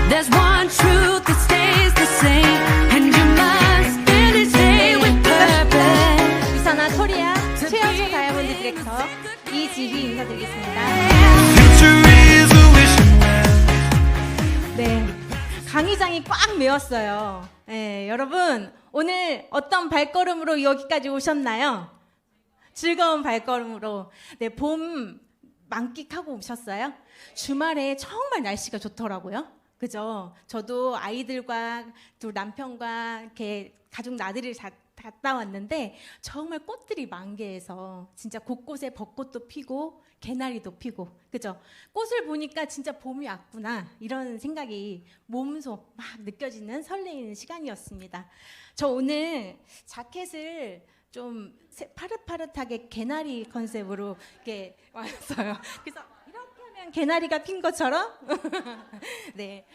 There's one truth that stays the same, and you must spend each day with purpose. 유산아 코리아 최연소 다이아몬드 디렉터 이지휘 인사드리겠습니다. Future is a wishing well. 네, 강의장이 꽉 메웠어요. 네, 여러분 오늘 어떤 발걸음으로 여기까지 오셨나요? 즐거운 발걸음으로. 네, 봄 만끽하고 오셨어요? 주말에 정말 날씨가 좋더라고요. 그죠? 저도 아이들과 또 남편과 이렇게 가족 나들이를 갔다 왔는데 정말 꽃들이 만개해서 진짜 곳곳에 벚꽃도 피고 개나리도 피고, 그죠? 꽃을 보니까 진짜 봄이 왔구나 이런 생각이 몸소 막 느껴지는 설레이는 시간이었습니다. 저 오늘 자켓을 좀 파릇파릇하게 개나리 컨셉으로 이렇게 왔어요. 그래서 이렇게 하면 개나리가 핀 것처럼 네,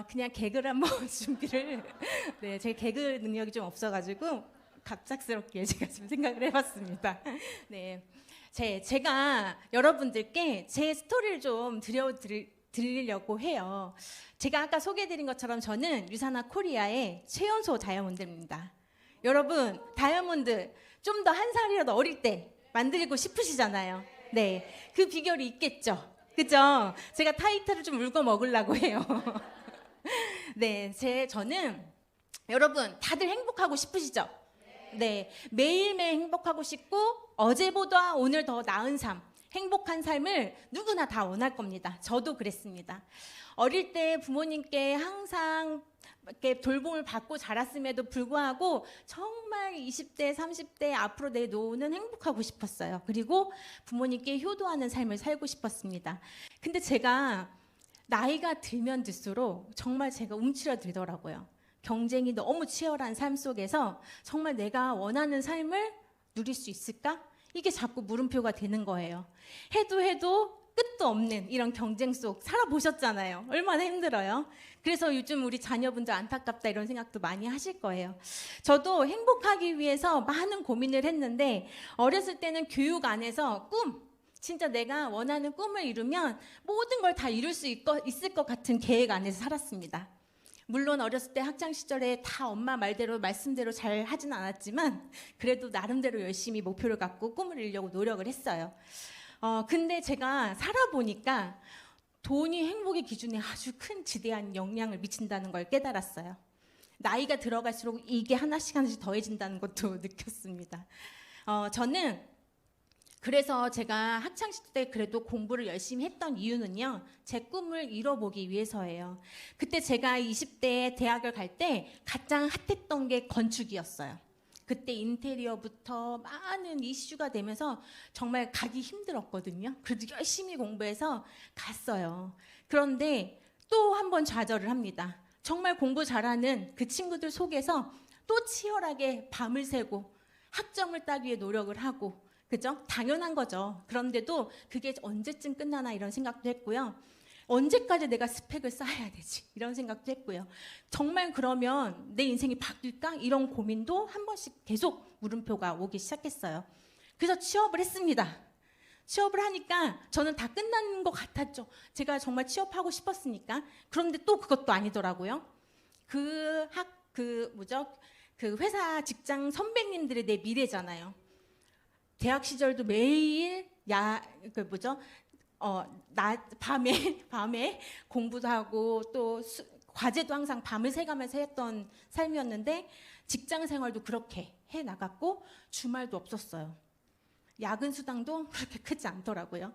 그냥 개그를 한번 준비를, 네, 제 개그 능력이 좀 없어가지고 갑작스럽게 제가 좀 생각을 해봤습니다. 네, 제가 여러분들께 제 스토리를 좀 드리려고 해요. 제가 아까 소개해드린 것처럼 저는 유산아 코리아의 최연소 다이아몬드입니다. 여러분 다이아몬드 좀 더 한 살이라도 어릴 때 만들고 싶으시잖아요. 네, 그 비결이 있겠죠. 그죠? 제가 타이틀을 좀 울고 먹으려고 해요. 네, 저는 여러분 다들 행복하고 싶으시죠? 네, 매일매일 행복하고 싶고 어제보다 오늘 더 나은 삶, 행복한 삶을 누구나 다 원할 겁니다. 저도 그랬습니다. 어릴 때 부모님께 항상 이렇게 돌봄을 받고 자랐음에도 불구하고 정말 20대, 30대 앞으로 내 노후는 행복하고 싶었어요. 그리고 부모님께 효도하는 삶을 살고 싶었습니다. 근데 제가 나이가 들면 들수록 정말 제가 움츠러들더라고요. 경쟁이 너무 치열한 삶 속에서 정말 내가 원하는 삶을 누릴 수 있을까? 이게 자꾸 물음표가 되는 거예요. 해도 끝도 없는 이런 경쟁 속 살아보셨잖아요. 얼마나 힘들어요. 그래서 요즘 우리 자녀분들 안타깝다 이런 생각도 많이 하실 거예요. 저도 행복하기 위해서 많은 고민을 했는데 어렸을 때는 교육 안에서 진짜 내가 원하는 꿈을 이루면 모든 걸 다 이룰 수 있을 것 같은 계획 안에서 살았습니다. 물론 어렸을 때 학창시절에 다 엄마 말씀대로 잘 하진 않았지만 그래도 나름대로 열심히 목표를 갖고 꿈을 이루려고 노력을 했어요. 근데 제가 살아보니까 돈이 행복의 기준에 아주 큰 지대한 영향을 미친다는 걸 깨달았어요. 나이가 들어갈수록 이게 하나씩 더해진다는 것도 느꼈습니다. 저는 그래서 제가 학창시절 때 그래도 공부를 열심히 했던 이유는요, 제 꿈을 이뤄보기 위해서예요. 그때 제가 20대에 대학을 갈 때 가장 핫했던 게 건축이었어요. 그때 인테리어부터 많은 이슈가 되면서 정말 가기 힘들었거든요. 그래도 열심히 공부해서 갔어요. 그런데 또 한 번 좌절을 합니다. 정말 공부 잘하는 그 친구들 속에서 또 치열하게 밤을 새고 학점을 따기 위해 노력을 하고, 그죠? 당연한 거죠. 그런데도 그게 언제쯤 끝나나 이런 생각도 했고요. 언제까지 내가 스펙을 쌓아야 되지? 이런 생각도 했고요. 정말 그러면 내 인생이 바뀔까? 이런 고민도 한 번씩 계속 물음표가 오기 시작했어요. 그래서 취업을 했습니다. 취업을 하니까 저는 다 끝난 것 같았죠. 제가 정말 취업하고 싶었으니까. 그런데 또 그것도 아니더라고요. 그 회사 직장 선배님들이 내 미래잖아요. 대학 시절도 매일 밤에 공부도 하고 또 과제도 항상 밤을 새가면서 했던 삶이었는데 직장 생활도 그렇게 해 나갔고 주말도 없었어요. 야근 수당도 그렇게 크지 않더라고요.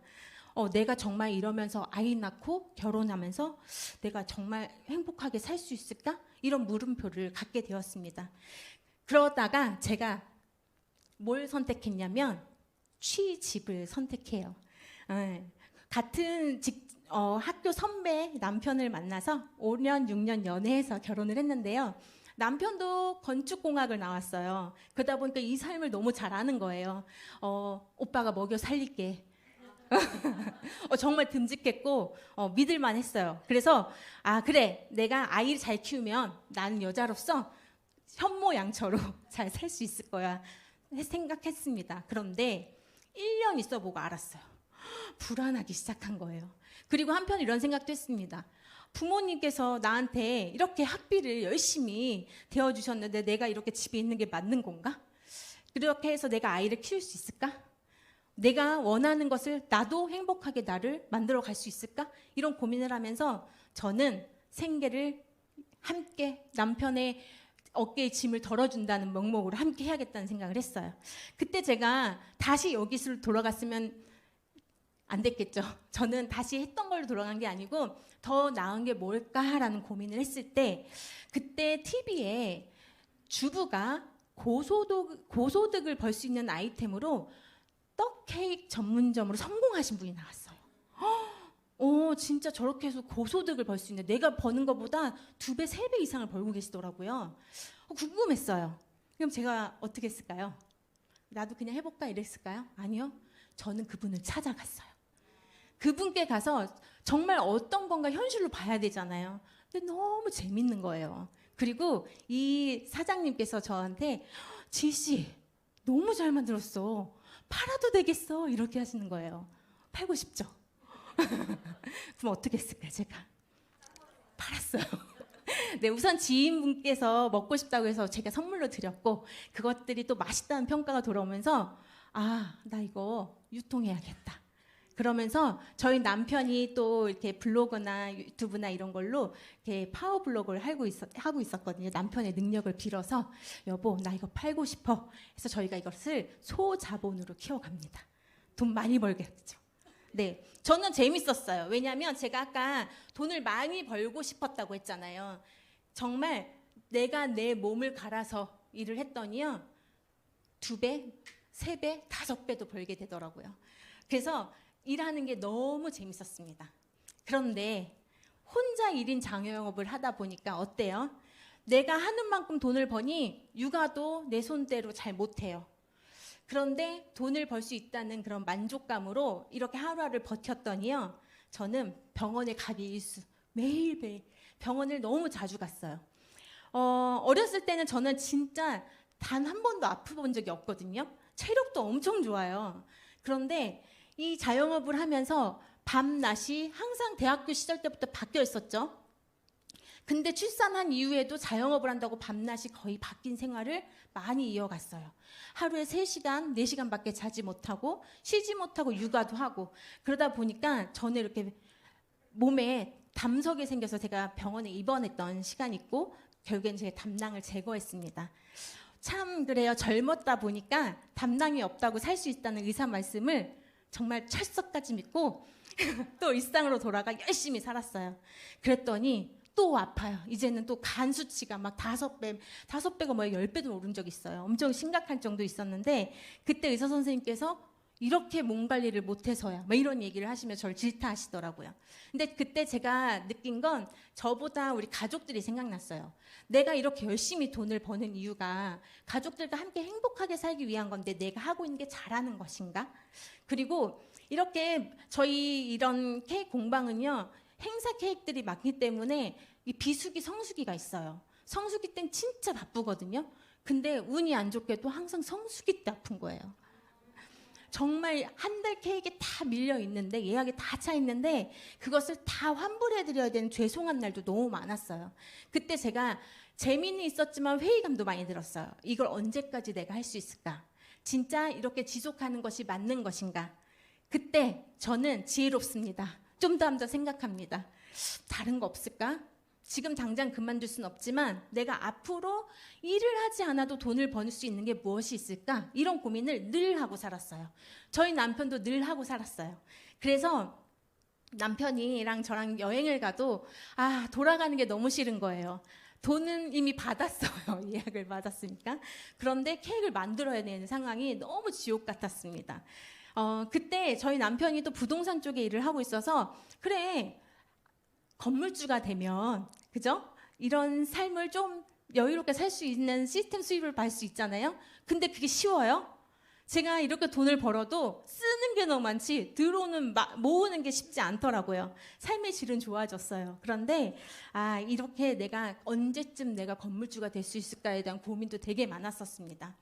내가 정말 이러면서 아이 낳고 결혼하면서 내가 정말 행복하게 살 수 있을까? 이런 물음표를 갖게 되었습니다. 그러다가 제가 뭘 선택했냐면 취집을 선택해요. 같은 학교 선배 남편을 만나서 5년, 6년 연애해서 결혼을 했는데요. 남편도 건축공학을 나왔어요. 그러다 보니까 이 삶을 너무 잘 아는 거예요. 오빠가 먹여 살릴게. 정말 듬직했고 믿을만 했어요. 그래서 그래, 내가 아이를 잘 키우면 나는 여자로서 현모양처로 잘 살 수 있을 거야 생각했습니다. 그런데 1년 있어 보고 알았어요. 불안하기 시작한 거예요. 그리고 한편 이런 생각도 했습니다. 부모님께서 나한테 이렇게 학비를 열심히 대어주셨는데 내가 이렇게 집에 있는 게 맞는 건가? 그렇게 해서 내가 아이를 키울 수 있을까? 내가 원하는 것을 나도 행복하게 나를 만들어 갈 수 있을까? 이런 고민을 하면서 저는 생계를 함께 남편의 어깨에 짐을 덜어준다는 명목으로 함께 해야겠다는 생각을 했어요. 그때 제가 다시 여기로 돌아갔으면 안 됐겠죠. 저는 다시 했던 걸로 돌아간 게 아니고 더 나은 게 뭘까라는 고민을 했을 때 그때 TV에 주부가 고소득을 벌 수 있는 아이템으로 떡 케이크 전문점으로 성공하신 분이 나왔어요. 진짜 저렇게 해서 고소득을 벌 수 있네. 내가 버는 것보다 2배, 3배 이상을 벌고 계시더라고요. 궁금했어요. 그럼 제가 어떻게 했을까요? 나도 그냥 해볼까 이랬을까요? 아니요. 저는 그분을 찾아갔어요. 그분께 가서 정말 어떤 건가 현실로 봐야 되잖아요. 근데 너무 재밌는 거예요. 그리고 이 사장님께서 저한테 지희씨 너무 잘 만들었어. 팔아도 되겠어. 이렇게 하시는 거예요. 팔고 싶죠? 그럼 어떻게 했을까요, 제가? 팔았어요. 네, 우선 지인분께서 먹고 싶다고 해서 제가 선물로 드렸고 그것들이 또 맛있다는 평가가 돌아오면서 나 이거 유통해야겠다. 그러면서 저희 남편이 또 이렇게 블로그나 유튜브나 이런 걸로 이렇게 파워 블로그를 하고 있었거든요. 남편의 능력을 빌어서 여보 나 이거 팔고 싶어. 해서 저희가 이것을 소자본으로 키워갑니다. 돈 많이 벌겠죠. 네, 저는 재밌었어요. 왜냐하면 제가 아까 돈을 많이 벌고 싶었다고 했잖아요. 정말 내가 내 몸을 갈아서 일을 했더니요 2배, 3배, 5배도 벌게 되더라고요. 그래서 일하는 게 너무 재밌었습니다. 그런데 혼자 1인 장여영업을 하다 보니까 어때요? 내가 하는 만큼 돈을 버니 육아도 내 손대로 잘 못해요. 그런데 돈을 벌 수 있다는 그런 만족감으로 이렇게 하루하루를 버텼더니요. 저는 병원에 가기 일수. 매일매일 병원을 너무 자주 갔어요. 어렸을 때는 저는 진짜 단 한 번도 아파본 적이 없거든요. 체력도 엄청 좋아요. 그런데 이 자영업을 하면서 밤낮이 항상 대학교 시절 때부터 바뀌어 있었죠. 근데 출산한 이후에도 자영업을 한다고 밤낮이 거의 바뀐 생활을 많이 이어갔어요. 하루에 3시간, 4시간밖에 자지 못하고 쉬지 못하고 육아도 하고 그러다 보니까 저는 이렇게 몸에 담석이 생겨서 제가 병원에 입원했던 시간이 있고 결국엔 제 담낭을 제거했습니다. 참 그래요. 젊었다 보니까 담낭이 없다고 살 수 있다는 의사 말씀을 정말 철석까지 믿고 또 일상으로 돌아가 열심히 살았어요. 그랬더니 또 아파요. 이제는 또 간 수치가 막 5배가 뭐예요? 10배도 오른 적이 있어요. 엄청 심각한 정도 있었는데 그때 의사 선생님께서 이렇게 몸 관리를 못해서야 막 이런 얘기를 하시며 저를 질타하시더라고요. 근데 그때 제가 느낀 건 저보다 우리 가족들이 생각났어요. 내가 이렇게 열심히 돈을 버는 이유가 가족들과 함께 행복하게 살기 위한 건데 내가 하고 있는 게 잘하는 것인가? 그리고 이렇게 저희 이런 케이크 공방은요. 행사 케이크들이 많기 때문에 이 비수기, 성수기가 있어요. 성수기 땐 진짜 바쁘거든요. 근데 운이 안 좋게도 항상 성수기 때 아픈 거예요. 정말 한 달 케이크 다 밀려 있는데 예약이 다 차 있는데 그것을 다 환불해 드려야 되는 죄송한 날도 너무 많았어요. 그때 제가 재미는 있었지만 회의감도 많이 들었어요. 이걸 언제까지 내가 할 수 있을까? 진짜 이렇게 지속하는 것이 맞는 것인가? 그때 저는 지혜롭습니다. 좀 더 생각합니다. 다른 거 없을까? 지금 당장 그만둘 순 없지만 내가 앞으로 일을 하지 않아도 돈을 버는 수 있는 게 무엇이 있을까? 이런 고민을 늘 하고 살았어요. 저희 남편도 늘 하고 살았어요. 그래서 남편이랑 저랑 여행을 가도 돌아가는 게 너무 싫은 거예요. 돈은 이미 받았어요. 예약을 받았으니까. 그런데 케이크를 만들어야 되는 상황이 너무 지옥 같았습니다. 그때 저희 남편이 또 부동산 쪽에 일을 하고 있어서 그래 건물주가 되면 그죠? 이런 삶을 좀 여유롭게 살 수 있는 시스템 수입을 받을 수 있잖아요. 근데 그게 쉬워요? 제가 이렇게 돈을 벌어도 쓰는 게 너무 많지 모으는 게 쉽지 않더라고요. 삶의 질은 좋아졌어요. 그런데 이렇게 내가 언제쯤 내가 건물주가 될 수 있을까에 대한 고민도 되게 많았었습니다.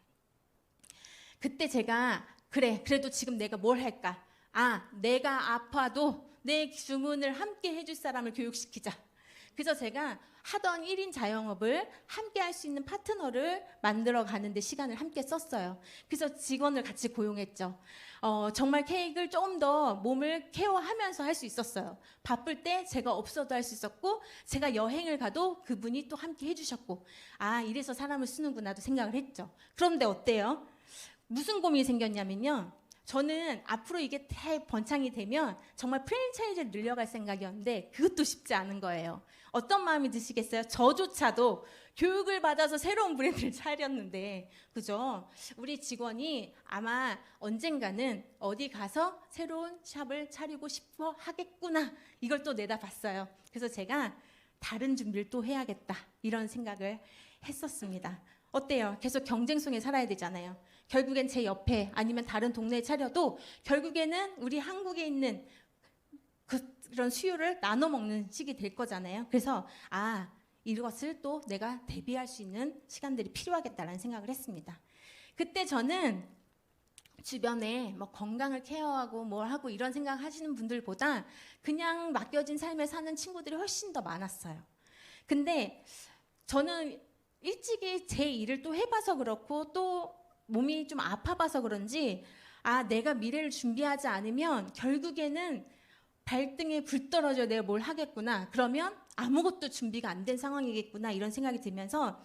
그때 제가 그래도 지금 내가 뭘 할까? 내가 아파도 내 주문을 함께 해줄 사람을 교육시키자. 그래서 제가 하던 1인 자영업을 함께 할 수 있는 파트너를 만들어 가는데 시간을 함께 썼어요. 그래서 직원을 같이 고용했죠. 정말 케이크를 조금 더 몸을 케어하면서 할 수 있었어요. 바쁠 때 제가 없어도 할 수 있었고, 제가 여행을 가도 그분이 또 함께 해주셨고, 아, 이래서 사람을 쓰는구나도 생각을 했죠. 그런데 어때요? 무슨 고민이 생겼냐면요. 저는 앞으로 이게 번창이 되면 정말 프랜차이즈를 늘려갈 생각이었는데 그것도 쉽지 않은 거예요. 어떤 마음이 드시겠어요? 저조차도 교육을 받아서 새로운 브랜드를 차렸는데, 그죠? 우리 직원이 아마 언젠가는 어디 가서 새로운 샵을 차리고 싶어 하겠구나, 이걸 또 내다봤어요. 그래서 제가 다른 준비를 또 해야겠다, 이런 생각을 했었습니다. 어때요? 계속 경쟁 속에 살아야 되잖아요. 결국엔 제 옆에 아니면 다른 동네에 차려도 결국에는 우리 한국에 있는 그런 수요를 나눠 먹는 시기 될 거잖아요. 그래서 이것을 또 내가 대비할 수 있는 시간들이 필요하겠다라는 생각을 했습니다. 그때 저는 주변에 뭐 건강을 케어하고 뭘 하고 이런 생각 하시는 분들보다 그냥 맡겨진 삶을 사는 친구들이 훨씬 더 많았어요. 근데 저는 일찍이 제 일을 또 해봐서 그렇고 또 몸이 좀 아파봐서 그런지 내가 미래를 준비하지 않으면 결국에는 발등에 불 떨어져 내가 뭘 하겠구나, 그러면 아무것도 준비가 안 된 상황이겠구나, 이런 생각이 들면서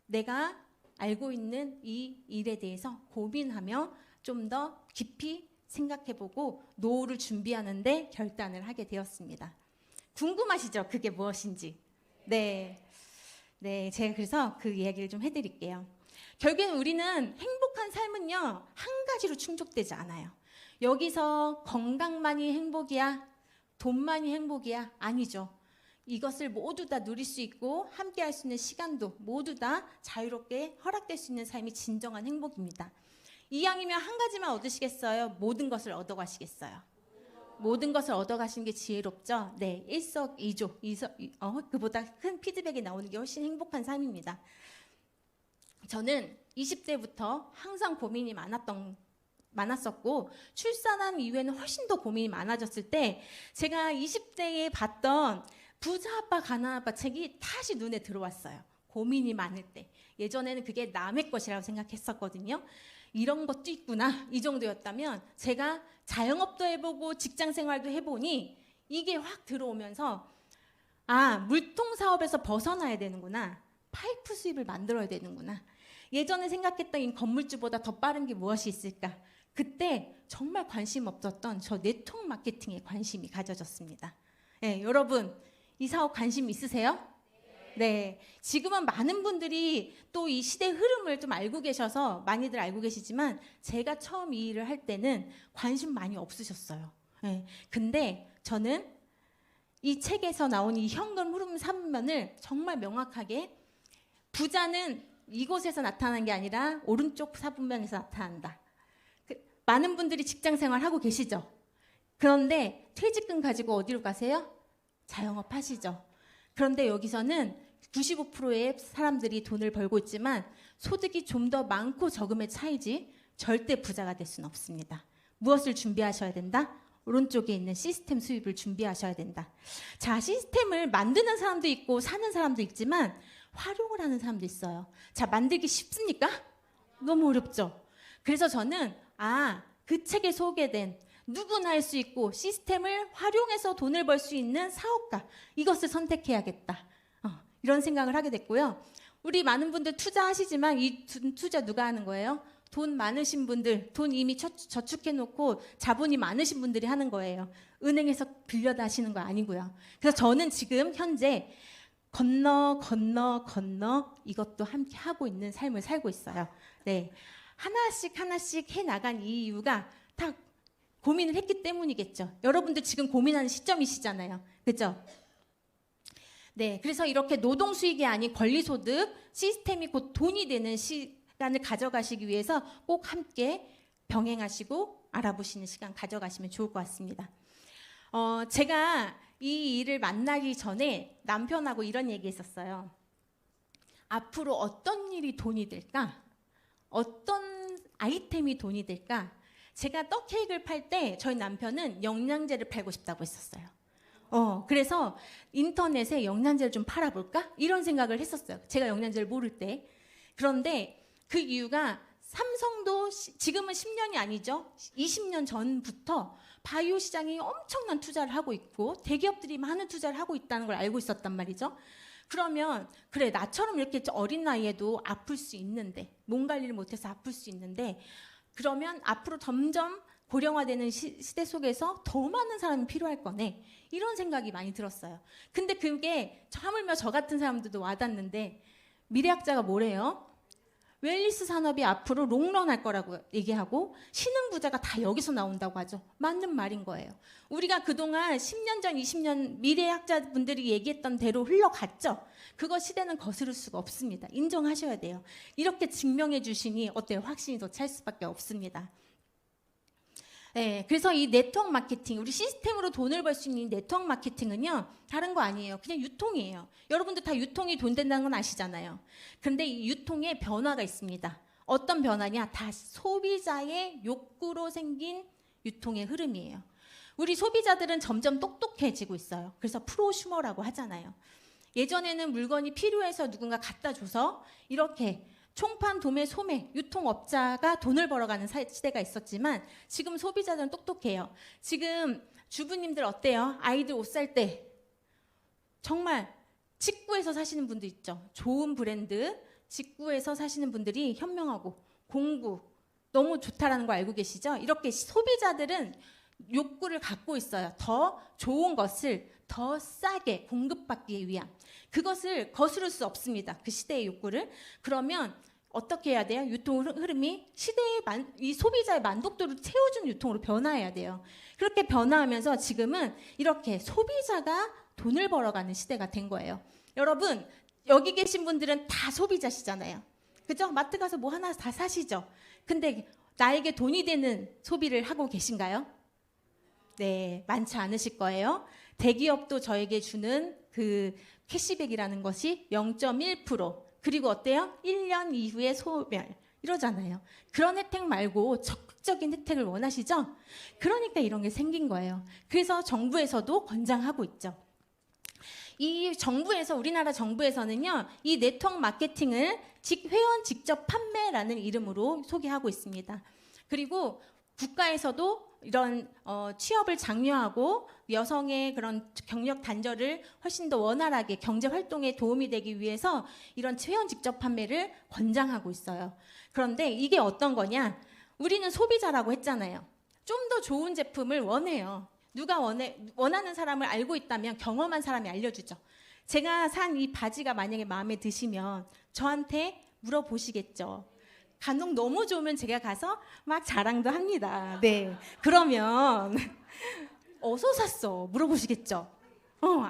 내가 알고 있는 이 일에 대해서 고민하며 좀 더 깊이 생각해보고 노후를 준비하는데 결단을 하게 되었습니다. 궁금하시죠? 그게 무엇인지. 네, 제가 그래서 그 이야기를 좀 해드릴게요. 결국엔 우리는 행복한 삶은요, 한 가지로 충족되지 않아요. 여기서 건강만이 행복이야, 돈만이 행복이야, 아니죠. 이것을 모두 다 누릴 수 있고 함께 할 수 있는 시간도 모두 다 자유롭게 허락될 수 있는 삶이 진정한 행복입니다. 이왕이면 한 가지만 얻으시겠어요? 모든 것을 얻어가시겠어요? 모든 것을 얻어가시는 게 지혜롭죠? 네, 일석이조, 그보다 큰 피드백이 나오는 게 훨씬 행복한 삶입니다. 저는 20대부터 항상 고민이 많았었고, 출산한 이후에는 훨씬 더 고민이 많아졌을 때 제가 20대에 봤던 부자 아빠 가난 아빠 책이 다시 눈에 들어왔어요. 고민이 많을 때. 예전에는 그게 남의 것이라고 생각했었거든요. 이런 것도 있구나, 이 정도였다면 제가 자영업도 해보고 직장 생활도 해보니 이게 확 들어오면서 물통 사업에서 벗어나야 되는구나, 파이프 수입을 만들어야 되는구나. 예전에 생각했던 이 건물주보다 더 빠른 게 무엇이 있을까? 그때 정말 관심 없었던 저 네트워크 마케팅에 관심이 가져졌습니다. 네, 여러분 이 사업 관심 있으세요? 네, 지금은 많은 분들이 또 이 시대 흐름을 좀 알고 계셔서 많이들 알고 계시지만 제가 처음 이 일을 할 때는 관심 많이 없으셨어요. 네, 근데 저는 이 책에서 나온 이 현금 흐름 3면을 정말 명확하게, 부자는 이곳에서 나타나는 게 아니라 오른쪽 4분면에서 나타난다. 많은 분들이 직장 생활 하고 계시죠? 그런데 퇴직금 가지고 어디로 가세요? 자영업 하시죠? 그런데 여기서는 95%의 사람들이 돈을 벌고 있지만 소득이 좀 더 많고 적음의 차이지 절대 부자가 될 수는 없습니다. 무엇을 준비하셔야 된다? 오른쪽에 있는 시스템 수입을 준비하셔야 된다. 자, 시스템을 만드는 사람도 있고 사는 사람도 있지만 활용을 하는 사람도 있어요. 자, 만들기 쉽습니까? 너무 어렵죠. 그래서 저는 그 책에 소개된 누구나 할 수 있고 시스템을 활용해서 돈을 벌 수 있는 사업가, 이것을 선택해야겠다, 이런 생각을 하게 됐고요. 우리 많은 분들 투자하시지만 이 투자 누가 하는 거예요? 돈 많으신 분들, 돈 이미 저축해놓고 자본이 많으신 분들이 하는 거예요. 은행에서 빌려다 하시는 거 아니고요. 그래서 저는 지금 현재 건너 이것도 함께 하고 있는 삶을 살고 있어요. 네, 하나씩 해나간 이 이유가 다 고민을 했기 때문이겠죠. 여러분들 지금 고민하는 시점이시잖아요. 그렇죠? 네, 그래서 이렇게 노동 수익이 아닌 권리소득 시스템이 곧 돈이 되는 시간을 가져가시기 위해서 꼭 함께 병행하시고 알아보시는 시간 가져가시면 좋을 것 같습니다. 제가 이 일을 만나기 전에 남편하고 이런 얘기 했었어요. 앞으로 어떤 일이 돈이 될까? 어떤 아이템이 돈이 될까? 제가 떡 케이크를 팔 때 저희 남편은 영양제를 팔고 싶다고 했었어요. 그래서 인터넷에 영양제를 좀 팔아볼까? 이런 생각을 했었어요. 제가 영양제를 모를 때. 그런데 그 이유가 삼성도 지금은 10년이 아니죠. 20년 전부터 바이오 시장이 엄청난 투자를 하고 있고 대기업들이 많은 투자를 하고 있다는 걸 알고 있었단 말이죠. 그러면 그래 나처럼 이렇게 어린 나이에도 아플 수 있는데 몸 관리를 못해서 아플 수 있는데 그러면 앞으로 점점 고령화되는 시대 속에서 더 많은 사람이 필요할 거네 이런 생각이 많이 들었어요. 근데 그게 하물며 저 같은 사람들도 와닿는데 미래학자가 뭐래요? 웰니스 산업이 앞으로 롱런할 거라고 얘기하고 신흥부자가 다 여기서 나온다고 하죠. 맞는 말인 거예요. 우리가 그동안 10년 전, 20년 미래학자분들이 얘기했던 대로 흘러갔죠. 그거 시대는 거스를 수가 없습니다. 인정하셔야 돼요. 이렇게 증명해 주시니 어때요? 확신이 더 찰 수밖에 없습니다. 네, 그래서 이 네트워크 마케팅, 우리 시스템으로 돈을 벌 수 있는 네트워크 마케팅은요, 다른 거 아니에요. 그냥 유통이에요. 여러분들 다 유통이 돈 된다는 건 아시잖아요. 그런데 이 유통에 변화가 있습니다. 어떤 변화냐? 다 소비자의 욕구로 생긴 유통의 흐름이에요. 우리 소비자들은 점점 똑똑해지고 있어요. 그래서 프로슈머라고 하잖아요. 예전에는 물건이 필요해서 누군가 갖다 줘서 이렇게 총판, 도매, 소매, 유통업자가 돈을 벌어가는 시대가 있었지만 지금 소비자들은 똑똑해요. 지금 주부님들 어때요? 아이들 옷 살 때 정말 직구에서 사시는 분들 있죠. 좋은 브랜드 직구에서 사시는 분들이 현명하고 공구 너무 좋다라는 거 알고 계시죠? 이렇게 소비자들은 욕구를 갖고 있어요. 더 좋은 것을 더 싸게 공급받기 위한 그것을 거스를 수 없습니다. 그 시대의 욕구를. 그러면 어떻게 해야 돼요? 유통 흐름이 시대의 이 소비자의 만족도를 채워주는 유통으로 변화해야 돼요. 그렇게 변화하면서 지금은 이렇게 소비자가 돈을 벌어가는 시대가 된 거예요. 여러분 여기 계신 분들은 다 소비자시잖아요. 그죠? 마트 가서 뭐 하나 다 사시죠. 근데 나에게 돈이 되는 소비를 하고 계신가요? 네, 많지 않으실 거예요. 대기업도 저에게 주는 그 캐시백이라는 것이 0.1% 그리고 어때요? 1년 이후에 소멸 이러잖아요. 그런 혜택 말고 적극적인 혜택을 원하시죠? 그러니까 이런 게 생긴 거예요. 그래서 정부에서도 권장하고 있죠. 이 정부에서 우리나라 정부에서는요. 이 네트워크 마케팅을 회원 직접 판매라는 이름으로 소개하고 있습니다. 그리고 국가에서도 이런 취업을 장려하고 여성의 그런 경력 단절을 훨씬 더 원활하게 경제 활동에 도움이 되기 위해서 이런 회원 직접 판매를 권장하고 있어요. 그런데 이게 어떤 거냐? 우리는 소비자라고 했잖아요. 좀 더 좋은 제품을 원해요. 누가 원하는 사람을 알고 있다면 경험한 사람이 알려주죠. 제가 산 이 바지가 만약에 마음에 드시면 저한테 물어보시겠죠. 간혹 너무 좋으면 제가 가서 막 자랑도 합니다. 네. 그러면 어디서 샀어? 물어보시겠죠.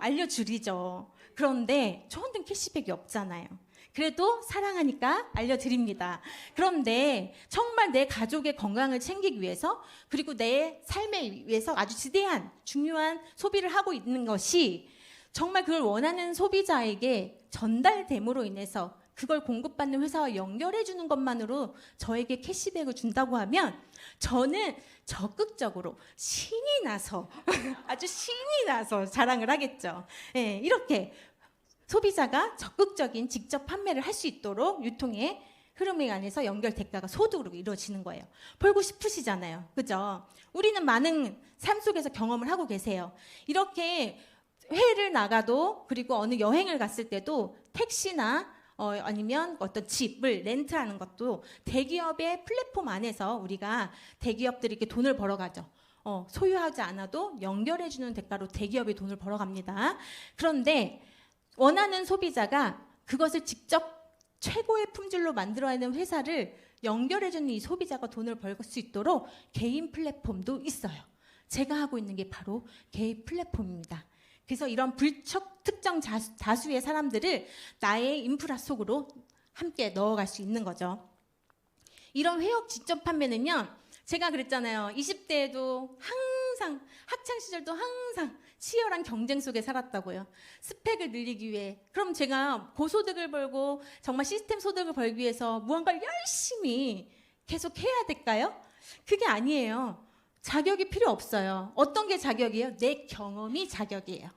알려주리죠. 그런데 저한테는 캐시백이 없잖아요. 그래도 사랑하니까 알려드립니다. 그런데 정말 내 가족의 건강을 챙기기 위해서 그리고 내 삶에 위해서 아주 지대한 중요한 소비를 하고 있는 것이 정말 그걸 원하는 소비자에게 전달됨으로 인해서 그걸 공급받는 회사와 연결해 주는 것만으로 저에게 캐시백을 준다고 하면 저는 적극적으로 신이 나서 아주 신이 나서 자랑을 하겠죠. 네, 이렇게 소비자가 적극적인 직접 판매를 할 수 있도록 유통의 흐름에 안에서 연결 대가가 소득으로 이루어지는 거예요. 벌고 싶으시잖아요. 그죠? 우리는 많은 삶 속에서 경험을 하고 계세요. 이렇게 회를 나가도 그리고 어느 여행을 갔을 때도 택시나 아니면 어떤 집을 렌트하는 것도 대기업의 플랫폼 안에서 우리가 대기업들이 이렇게 돈을 벌어가죠. 소유하지 않아도 연결해주는 대가로 대기업이 돈을 벌어갑니다. 그런데 원하는 소비자가 그것을 직접 최고의 품질로 만들어내는 회사를 연결해주는 이 소비자가 돈을 벌 수 있도록 개인 플랫폼도 있어요. 제가 하고 있는 게 바로 개인 플랫폼입니다. 그래서 이런 특정 다수의 사람들을 나의 인프라 속으로 함께 넣어갈 수 있는 거죠. 이런 회원 직접 판매는요. 제가 그랬잖아요. 20대에도 항상 학창 시절도 항상 치열한 경쟁 속에 살았다고요. 스펙을 늘리기 위해. 그럼 제가 고소득을 벌고 정말 시스템 소득을 벌기 위해서 무언가를 열심히 계속 해야 될까요? 그게 아니에요. 자격이 필요 없어요. 어떤 게 자격이에요? 내 경험이 자격이에요.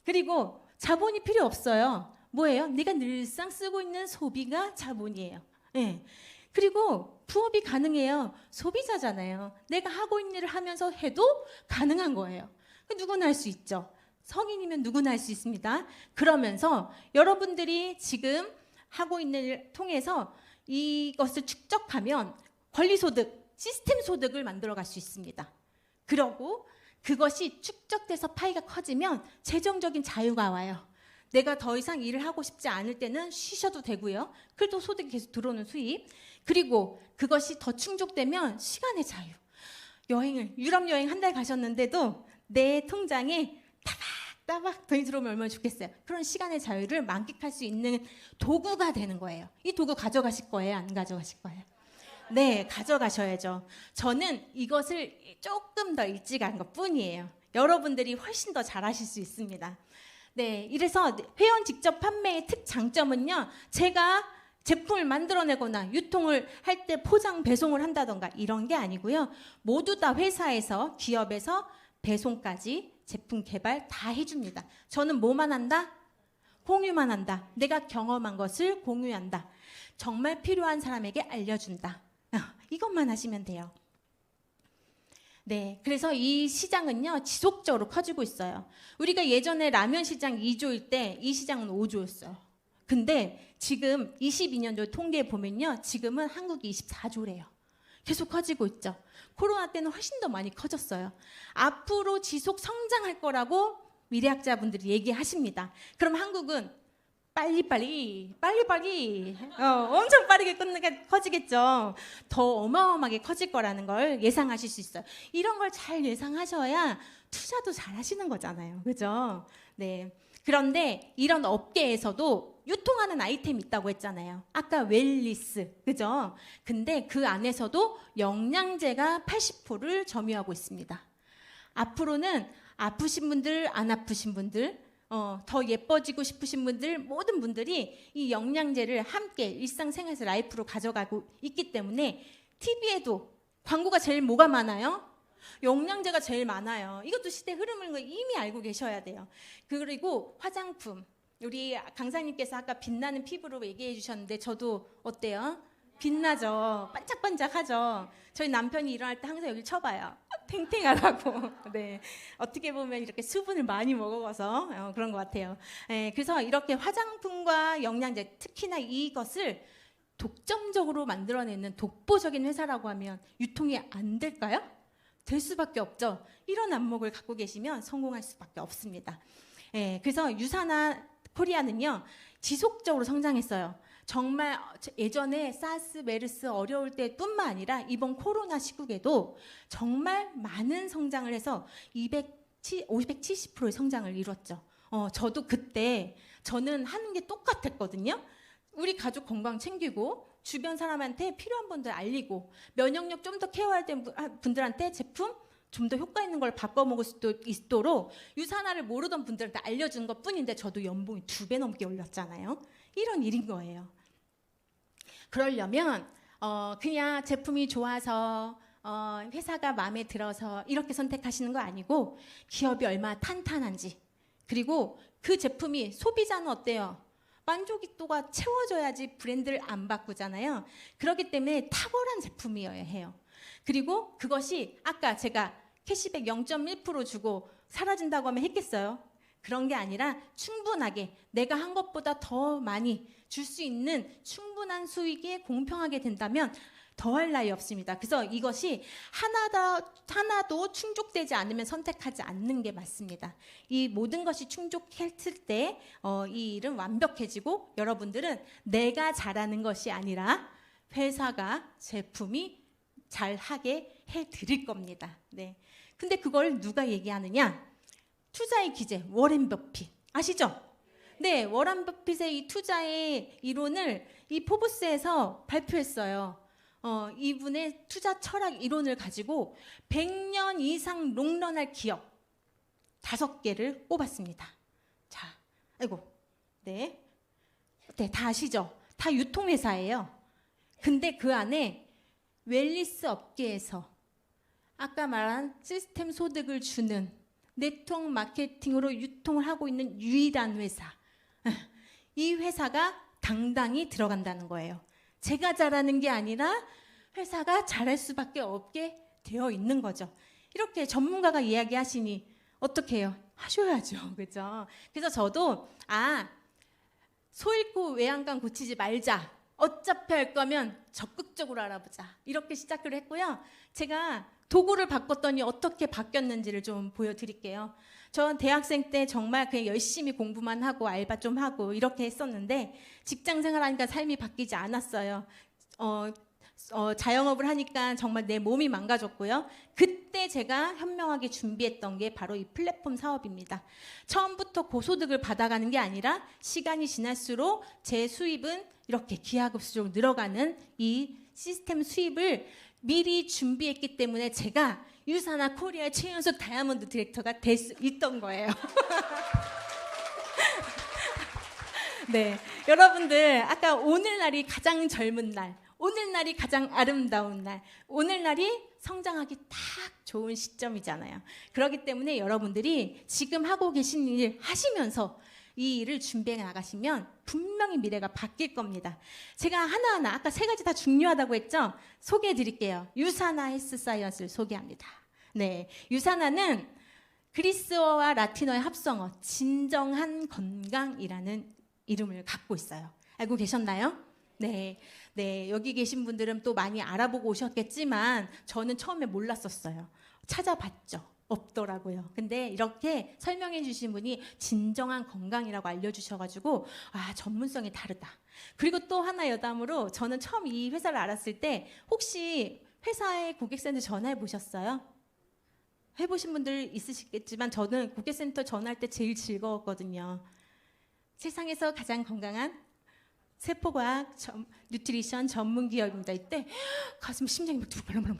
그리고 자본이 필요 없어요. 뭐예요? 내가 늘상 쓰고 있는 소비가 자본이에요. 예. 그리고 부업이 가능해요. 소비자잖아요. 내가 하고 있는 일을 하면서 해도 가능한 거예요. 누구나 할 수 있죠. 성인이면 누구나 할 수 있습니다. 그러면서 여러분들이 지금 하고 있는 일을 통해서 이것을 축적하면 권리소득, 시스템 소득을 만들어 갈 수 있습니다. 그러고 그것이 축적돼서 파이가 커지면 재정적인 자유가 와요. 내가 더 이상 일을 하고 싶지 않을 때는 쉬셔도 되고요. 그래도 소득이 계속 들어오는 수입. 그리고 그것이 더 충족되면 시간의 자유. 유럽 여행 한 달 가셨는데도 내 통장에 따박 돈이 들어오면 얼마나 좋겠어요. 그런 시간의 자유를 만끽할 수 있는 도구가 되는 거예요. 이 도구 가져가실 거예요? 안 가져가실 거예요? 네, 가져가셔야죠. 저는 이것을 조금 더 일찍 한 것뿐이에요. 여러분들이 훨씬 더 잘하실 수 있습니다. 네, 이래서 회원 직접 판매의 특장점은요, 제가 제품을 만들어내거나 유통을 할 때 포장 배송을 한다던가 이런 게 아니고요, 모두 다 회사에서, 기업에서 배송까지 제품 개발 다 해줍니다. 저는 뭐만 한다? 공유만 한다. 내가 경험한 것을 공유한다. 정말 필요한 사람에게 알려준다. 이것만 하시면 돼요. 네, 그래서 이 시장은요, 지속적으로 커지고 있어요. 우리가 예전에 라면 시장 2조일 때 이 시장은 5조였어요. 근데 지금 22년도 통계에 보면요, 지금은 한국이 24조래요. 계속 커지고 있죠. 코로나 때는 훨씬 더 많이 커졌어요. 앞으로 지속 성장할 거라고 미래학자분들이 얘기하십니다. 그럼 한국은 빨리빨리 엄청 빠르게 커지겠죠. 더 어마어마하게 커질 거라는 걸 예상하실 수 있어요. 이런 걸 잘 예상하셔야 투자도 잘 하시는 거잖아요. 그죠? 네. 그런데 이런 업계에서도 유통하는 아이템이 있다고 했잖아요. 아까 웰리스, 그죠? 근데 그 안에서도 영양제가 80%를 점유하고 있습니다. 앞으로는 아프신 분들, 안 아프신 분들, 더 예뻐지고 싶으신 분들, 모든 분들이 이 영양제를 함께 일상생활에서 라이프로 가져가고 있기 때문에 TV에도 광고가 제일 뭐가 많아요? 영양제가 제일 많아요. 이것도 시대 흐름을 이미 알고 계셔야 돼요. 그리고 화장품, 우리 강사님께서 아까 빛나는 피부로 얘기해 주셨는데 저도 어때요? 빛나죠. 반짝반짝하죠. 저희 남편이 일어날 때 항상 여기 쳐봐요. 탱탱하라고. 네, 어떻게 보면 이렇게 수분을 많이 먹어서 그런 것 같아요. 네, 그래서 이렇게 화장품과 영양제, 특히나 이것을 독점적으로 만들어내는 독보적인 회사라고 하면 유통이 안 될까요? 될 수밖에 없죠. 이런 안목을 갖고 계시면 성공할 수밖에 없습니다. 네, 그래서 유산화 코리아는요, 지속적으로 성장했어요. 정말 예전에 사스, 메르스 어려울 때뿐만 아니라 이번 코로나 시국에도 정말 많은 성장을 해서 570%의 성장을 이뤘죠. 저도 그때 저는 하는 게 똑같았거든요. 우리 가족 건강 챙기고 주변 사람한테 필요한 분들 알리고 면역력 좀 더 케어할 분들한테 제품 좀 더 효과 있는 걸 바꿔 먹을 수 있도록 유산화를 모르던 분들한테 알려준 것 뿐인데 저도 연봉이 2배 넘게 올렸잖아요. 이런 일인 거예요. 그러려면 그냥 제품이 좋아서 회사가 마음에 들어서 이렇게 선택하시는 거 아니고 기업이 얼마나 탄탄한지, 그리고 그 제품이 소비자는 어때요? 만족도가 채워져야지 브랜드를 안 바꾸잖아요. 그렇기 때문에 탁월한 제품이어야 해요. 그리고 그것이 아까 제가 캐시백 0.1% 주고 사라진다고 하면 했겠어요? 그런 게 아니라 충분하게 내가 한 것보다 더 많이 줄 수 있는 충분한 수익에 공평하게 된다면 더할 나위 없습니다. 그래서 이것이 하나도 충족되지 않으면 선택하지 않는 게 맞습니다. 이 모든 것이 충족했을 때 이 일은 완벽해지고 여러분들은 내가 잘하는 것이 아니라 회사가 제품이 잘하게 해드릴 겁니다. 네. 근데 그걸 누가 얘기하느냐? 투자의 기재 워렌 버핏 아시죠? 네, 워렌 버핏의 이 투자의 이론을 이 포브스에서 발표했어요. 이분의 투자 철학 이론을 가지고 100년 이상 롱런할 기업 5개를 꼽았습니다. 자, 아이고, 네, 다 아시죠? 다 유통회사예요. 근데 그 안에 웰니스 업계에서 아까 말한 시스템 소득을 주는 네트워크 마케팅으로 유통을 하고 있는 유일한 회사. 이 회사가 당당히 들어간다는 거예요. 제가 잘하는 게 아니라 회사가 잘할 수밖에 없게 되어 있는 거죠. 이렇게 전문가가 이야기하시니 어떻게 해요? 하셔야죠. 그죠? 그래서 저도 소 잃고 외양간 고치지 말자. 어차피 할 거면 적극적으로 알아보자. 이렇게 시작을 했고요. 제가 도구를 바꿨더니 어떻게 바뀌었는지를 좀 보여드릴게요. 전 대학생 때 정말 그냥 열심히 공부만 하고 알바 좀 하고 이렇게 했었는데 직장 생활하니까 삶이 바뀌지 않았어요. 자영업을 하니까 정말 내 몸이 망가졌고요. 그때 제가 현명하게 준비했던 게 바로 이 플랫폼 사업입니다. 처음부터 고소득을 받아가는 게 아니라 시간이 지날수록 제 수입은 이렇게 기하급수적으로 늘어가는 이 시스템 수입을 미리 준비했기 때문에 제가 유사나 코리아의 최연소 다이아몬드 디렉터가 될 수 있던 거예요. 네, 여러분들 아까 오늘날이 가장 젊은 날, 오늘날이 가장 아름다운 날, 오늘날이 성장하기 딱 좋은 시점이잖아요. 그렇기 때문에 여러분들이 지금 하고 계신 일 하시면서 이 일을 준비해 나가시면 분명히 미래가 바뀔 겁니다. 제가 하나하나 아까 3가지 다 중요하다고 했죠? 소개해 드릴게요. 유사나 헬스사이언스를 소개합니다. 네, 유사나는 그리스어와 라틴어의 합성어 진정한 건강이라는 이름을 갖고 있어요. 알고 계셨나요? 네, 여기 계신 분들은 또 많이 알아보고 오셨겠지만 저는 처음에 몰랐었어요. 찾아봤죠. 없더라고요. 근데 이렇게 설명해 주신 분이 진정한 건강이라고 알려주셔가지고 전문성이 다르다. 그리고 또 하나 여담으로 저는 처음 이 회사를 알았을 때 혹시 회사에 고객센터 전화해 보셨어요? 해보신 분들 있으시겠지만 저는 고객센터 전화할 때 제일 즐거웠거든요. 세상에서 가장 건강한 세포과학 뉴트리션 전문 기업입니다. 이때 가슴 심장이 막 벌렁벌렁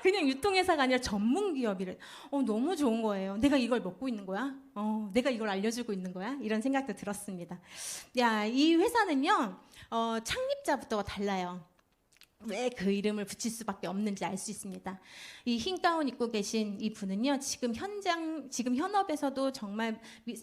그냥 유통회사가 아니라 전문 기업이래. 너무 좋은 거예요. 내가 이걸 먹고 있는 거야? 내가 이걸 알려주고 있는 거야? 이런 생각도 들었습니다. 이 회사는요, 창립자부터가 달라요. 왜 그 이름을 붙일 수밖에 없는지 알 수 있습니다. 이 흰 가운 입고 계신 이 분은요, 지금 현업에서도 정말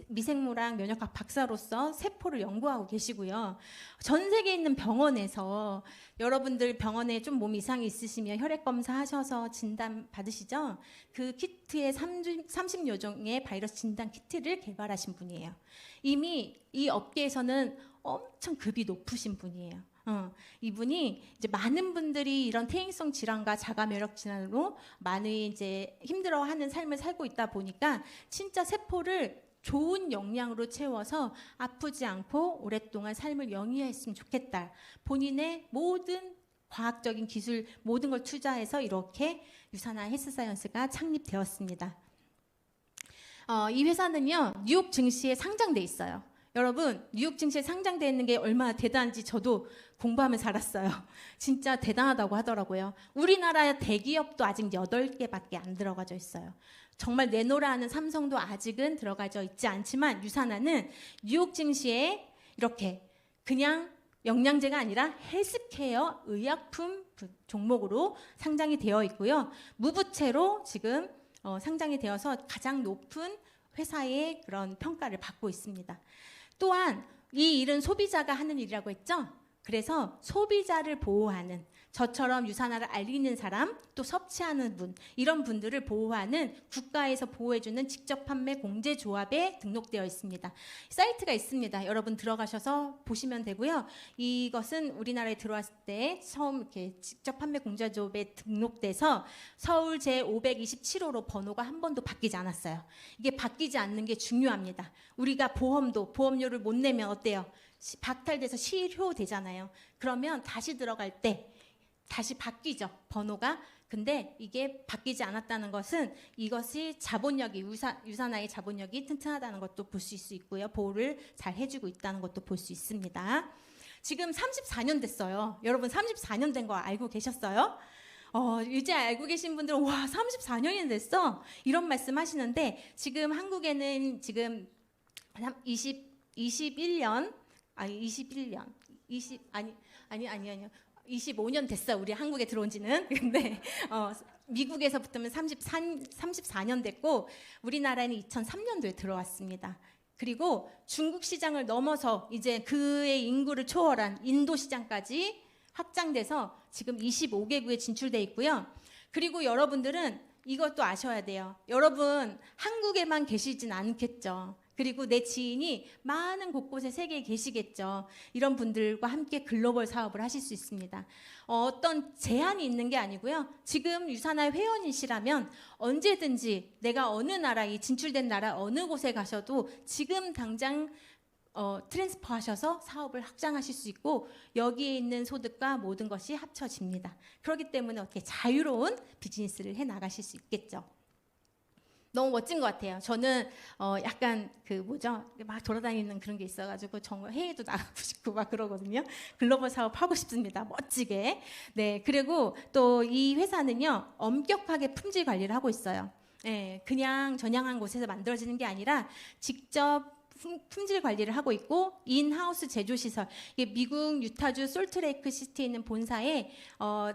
미생물학 면역학 박사로서 세포를 연구하고 계시고요. 전 세계에 있는 병원에서 여러분들 병원에 좀 몸 이상이 있으시면 혈액 검사 하셔서 진단 받으시죠? 그 키트에 30여 종의 바이러스 진단 키트를 개발하신 분이에요. 이미 이 업계에서는 엄청 급이 높으신 분이에요. 이분이 이제 많은 분들이 이런 퇴행성 질환과 자가 면역 질환으로 많이 이제 힘들어하는 삶을 살고 있다 보니까 진짜 세포를 좋은 영양으로 채워서 아프지 않고 오랫동안 삶을 영위했으면 좋겠다. 본인의 모든 과학적인 기술 모든 걸 투자해서 이렇게 유사나 헬스사이언스가 창립되었습니다. 이 회사는요, 뉴욕 증시에 상장돼 있어요. 여러분, 뉴욕 증시에 상장되어 있는 게 얼마나 대단한지 저도 공부하면서 알았어요. 진짜 대단하다고 하더라고요. 우리나라 대기업도 아직 8개밖에 안 들어가져 있어요. 정말 내노라 하는 삼성도 아직은 들어가져 있지 않지만 유사나는 뉴욕 증시에 이렇게 그냥 영양제가 아니라 헬스케어 의약품 종목으로 상장이 되어 있고요. 무부채로 지금 상장이 되어서 가장 높은 회사의 그런 평가를 받고 있습니다. 또한 이 일은 소비자가 하는 일이라고 했죠. 그래서 소비자를 보호하는, 저처럼 유사나를 알리는 사람, 또 섭취하는 분, 이런 분들을 보호하는 국가에서 보호해주는 직접 판매 공제조합에 등록되어 있습니다. 사이트가 있습니다. 여러분 들어가셔서 보시면 되고요. 이것은 우리나라에 들어왔을 때 처음 이렇게 직접 판매 공제조합에 등록돼서 서울 제527호로 번호가 한 번도 바뀌지 않았어요. 이게 바뀌지 않는 게 중요합니다. 우리가 보험료를 못 내면 어때요? 박탈돼서 실효되잖아요. 그러면 다시 들어갈 때 다시 바뀌죠, 번호가. 근데 이게 바뀌지 않았다는 것은 이것이 자본력이 유사나의 자본력이 튼튼하다는 것도 볼 수 있고요. 보호를 잘 해주고 있다는 것도 볼 수 있습니다. 지금 34년 됐어요. 여러분 34년 된 거 알고 계셨어요? 이제 알고 계신 분들은 와 34년이 됐어? 이런 말씀 하시는데 지금 한국에는 지금 21년 아니요. 25년 됐어. 우리 한국에 들어온 지는. 근데 미국에서부터는 34년 됐고 우리나라에는 2003년도에 들어왔습니다. 그리고 중국 시장을 넘어서 이제 그의 인구를 초월한 인도 시장까지 확장돼서 지금 25개국에 진출돼 있고요. 그리고 여러분들은 이것도 아셔야 돼요. 여러분 한국에만 계시진 않겠죠. 그리고 내 지인이 많은 곳곳에 세계에 계시겠죠. 이런 분들과 함께 글로벌 사업을 하실 수 있습니다. 어떤 제한이 있는 게 아니고요. 지금 유산화 회원이시라면 언제든지 내가 어느 나라에 진출된 나라 어느 곳에 가셔도 지금 당장 트랜스퍼 하셔서 사업을 확장하실 수 있고 여기에 있는 소득과 모든 것이 합쳐집니다. 그렇기 때문에 어떻게 자유로운 비즈니스를 해 나가실 수 있겠죠. 너무 멋진 것 같아요. 저는 약간 막 돌아다니는 그런 게 있어가지고 정말 해외도 나가고 싶고 막 그러거든요. 글로벌 사업 하고 싶습니다. 멋지게. 네, 그리고 또 이 회사는요 엄격하게 품질 관리를 하고 있어요. 네, 그냥 전향한 곳에서 만들어지는 게 아니라 직접 품질 관리를 하고 있고 인하우스 제조 시설. 이게 미국 유타주 솔트레이크 시티에 있는 본사에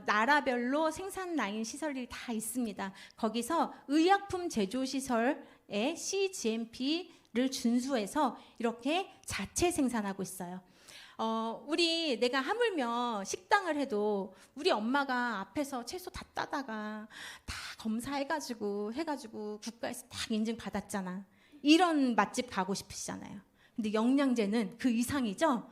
나라별로 생산 라인 시설이 다 있습니다. 거기서 의약품 제조 시설에 CGMP를 준수해서 이렇게 자체 생산하고 있어요. 내가 하물며 식당을 해도 우리 엄마가 앞에서 채소 다 따다가 다 검사해가지고 국가에서 딱 인증 받았잖아. 이런 맛집 가고 싶으시잖아요. 근데 영양제는 그 이상이죠.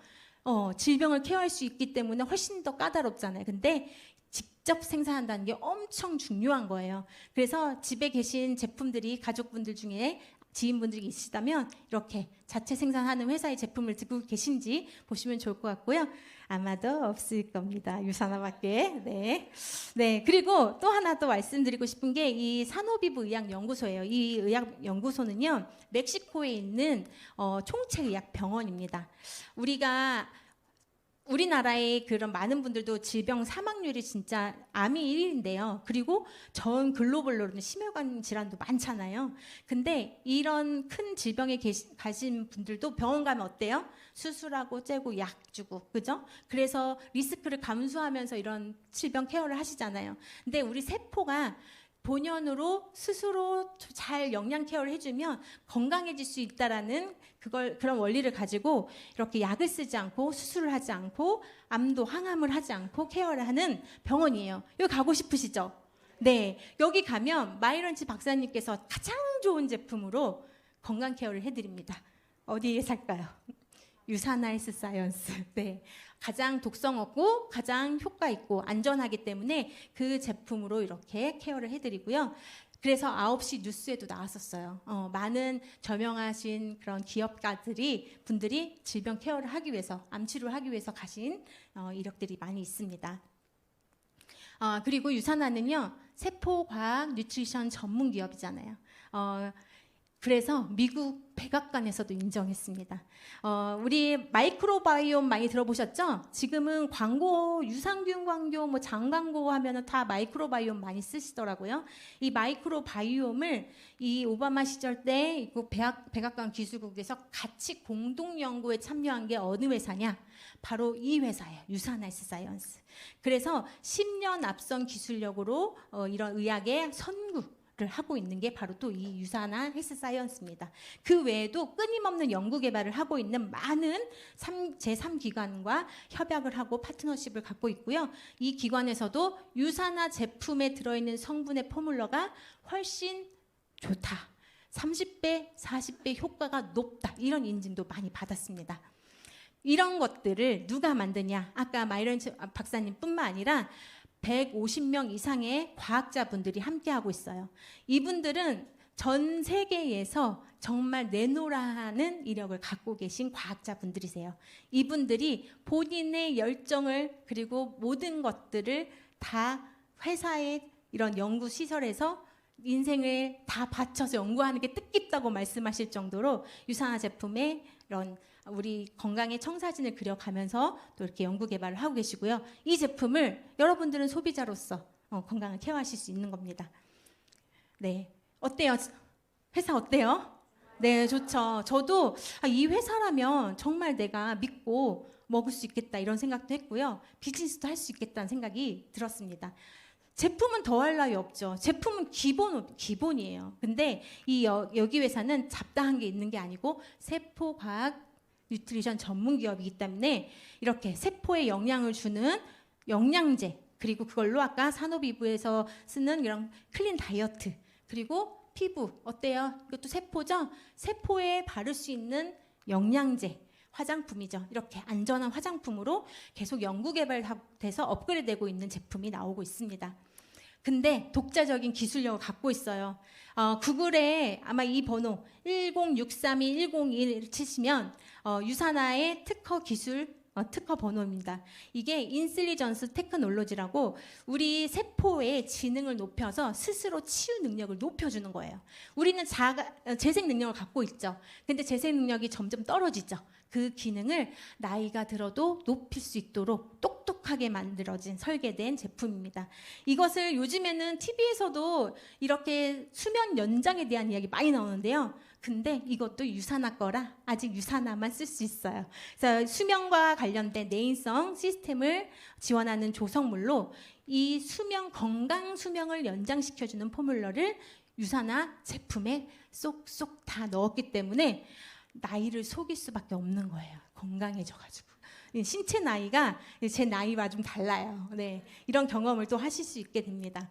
질병을 케어할 수 있기 때문에 훨씬 더 까다롭잖아요. 근데 직접 생산한다는 게 엄청 중요한 거예요. 그래서 집에 계신 제품들이 가족분들 중에 지인분들이 있으시다면 이렇게 자체 생산하는 회사의 제품을 듣고 계신지 보시면 좋을 것 같고요. 아마도 없을 겁니다. 유산화밖에. 네. 네. 그리고 또 하나 또 말씀드리고 싶은 게 이 산호비브 의학연구소예요. 이 의학연구소는요 멕시코에 있는 총체의학병원입니다. 우리나라의 그런 많은 분들도 질병 사망률이 진짜 암이 1위인데요. 그리고 전 글로벌로는 심혈관 질환도 많잖아요. 근데 이런 큰 질병에 가신 분들도 병원 가면 어때요? 수술하고 째고 약 주고, 그죠? 그래서 리스크를 감수하면서 이런 질병 케어를 하시잖아요. 근데 우리 세포가 본연으로 스스로 잘 영양 케어를 해주면 건강해질 수 있다라는 그런 원리를 가지고 이렇게 약을 쓰지 않고 수술을 하지 않고 암도 항암을 하지 않고 케어를 하는 병원이에요. 여기 가고 싶으시죠? 네, 여기 가면 마이런치 박사님께서 가장 좋은 제품으로 건강 케어를 해드립니다. 어디에 살까요? 유산화 헬스 사이언스. 네. 가장 독성 없고 가장 효과 있고 안전하기 때문에 그 제품으로 이렇게 케어를 해드리고요. 그래서 9시 뉴스에도 나왔었어요. 많은 저명하신 그런 분들이 질병 케어를 하기 위해서, 암 치료를 하기 위해서 가신 이력들이 많이 있습니다. 그리고 유산화는요, 세포과학 뉴트리션 전문 기업이잖아요. 그래서 미국 백악관에서도 인정했습니다. 우리 마이크로바이옴 많이 들어보셨죠? 지금은 광고, 유산균 광고, 장 광고 하면은 다 마이크로바이옴 많이 쓰시더라고요. 이 마이크로바이옴을 이 오바마 시절 때 백악관 기술국에서 같이 공동 연구에 참여한 게 어느 회사냐? 바로 이 회사예요. 유산화 헬스 사이언스. 그래서 10년 앞선 기술력으로 이런 의학의 선구 를 하고 있는 게 바로 또 이 유산화 헬스 사이언스입니다. 그 외에도 끊임없는 연구 개발을 하고 있는 많은 제3기관과 협약을 하고 파트너십을 갖고 있고요. 이 기관에서도 유산화 제품에 들어있는 성분의 포뮬러가 훨씬 좋다. 30배, 40배 효과가 높다. 이런 인증도 많이 받았습니다. 이런 것들을 누가 만드냐? 아까 마이런치 박사님뿐만 아니라 150명 이상의 과학자분들이 함께하고 있어요. 이분들은 전 세계에서 정말 내노라 하는 이력을 갖고 계신 과학자분들이세요. 이분들이 본인의 열정을 그리고 모든 것들을 다 회사의 이런 연구시설에서 인생을 다 바쳐서 연구하는 게 뜻깊다고 말씀하실 정도로 유산화 제품에 이런 우리 건강의 청사진을 그려가면서 또 이렇게 연구 개발을 하고 계시고요. 이 제품을 여러분들은 소비자로서 건강을 케어하실 수 있는 겁니다. 네, 어때요? 회사 어때요? 네, 좋죠. 저도 이 회사라면 정말 내가 믿고 먹을 수 있겠다 이런 생각도 했고요. 비즈니스도 할 수 있겠다는 생각이 들었습니다. 제품은 더할 나위 없죠. 제품은 기본이에요. 근데 여기 회사는 잡다한 게 있는 게 아니고 세포과학 뉴트리션 전문 기업이기 때문에 이렇게 세포에 영향을 주는 영양제, 그리고 그걸로 아까 산호비부에서 쓰는 이런 클린 다이어트, 그리고 피부 어때요? 이것도 세포죠? 세포에 바를 수 있는 영양제, 화장품이죠. 이렇게 안전한 화장품으로 계속 연구 개발돼서 업그레이드되고 있는 제품이 나오고 있습니다. 근데 독자적인 기술력을 갖고 있어요. 구글에 아마 이 번호 1063210을 치시면 유산화의 특허 기술 특허 번호입니다. 이게 인슬리전스 테크놀로지라고 우리 세포의 지능을 높여서 스스로 치유 능력을 높여주는 거예요. 우리는 재생 능력을 갖고 있죠. 근데 재생 능력이 점점 떨어지죠. 그 기능을 나이가 들어도 높일 수 있도록 똑똑하게 만들어진 설계된 제품입니다. 이것을 요즘에는 TV에서도 이렇게 수면 연장에 대한 이야기 많이 나오는데요. 근데 이것도 유산화 거라 아직 유산화만 쓸 수 있어요. 그래서 수면과 관련된 내인성 시스템을 지원하는 조성물로 이 건강 수명을 연장시켜주는 포뮬러를 유산화 제품에 쏙쏙 다 넣었기 때문에 나이를 속일 수밖에 없는 거예요. 건강해져가지고. 신체 나이가 제 나이와 좀 달라요. 네, 이런 경험을 또 하실 수 있게 됩니다.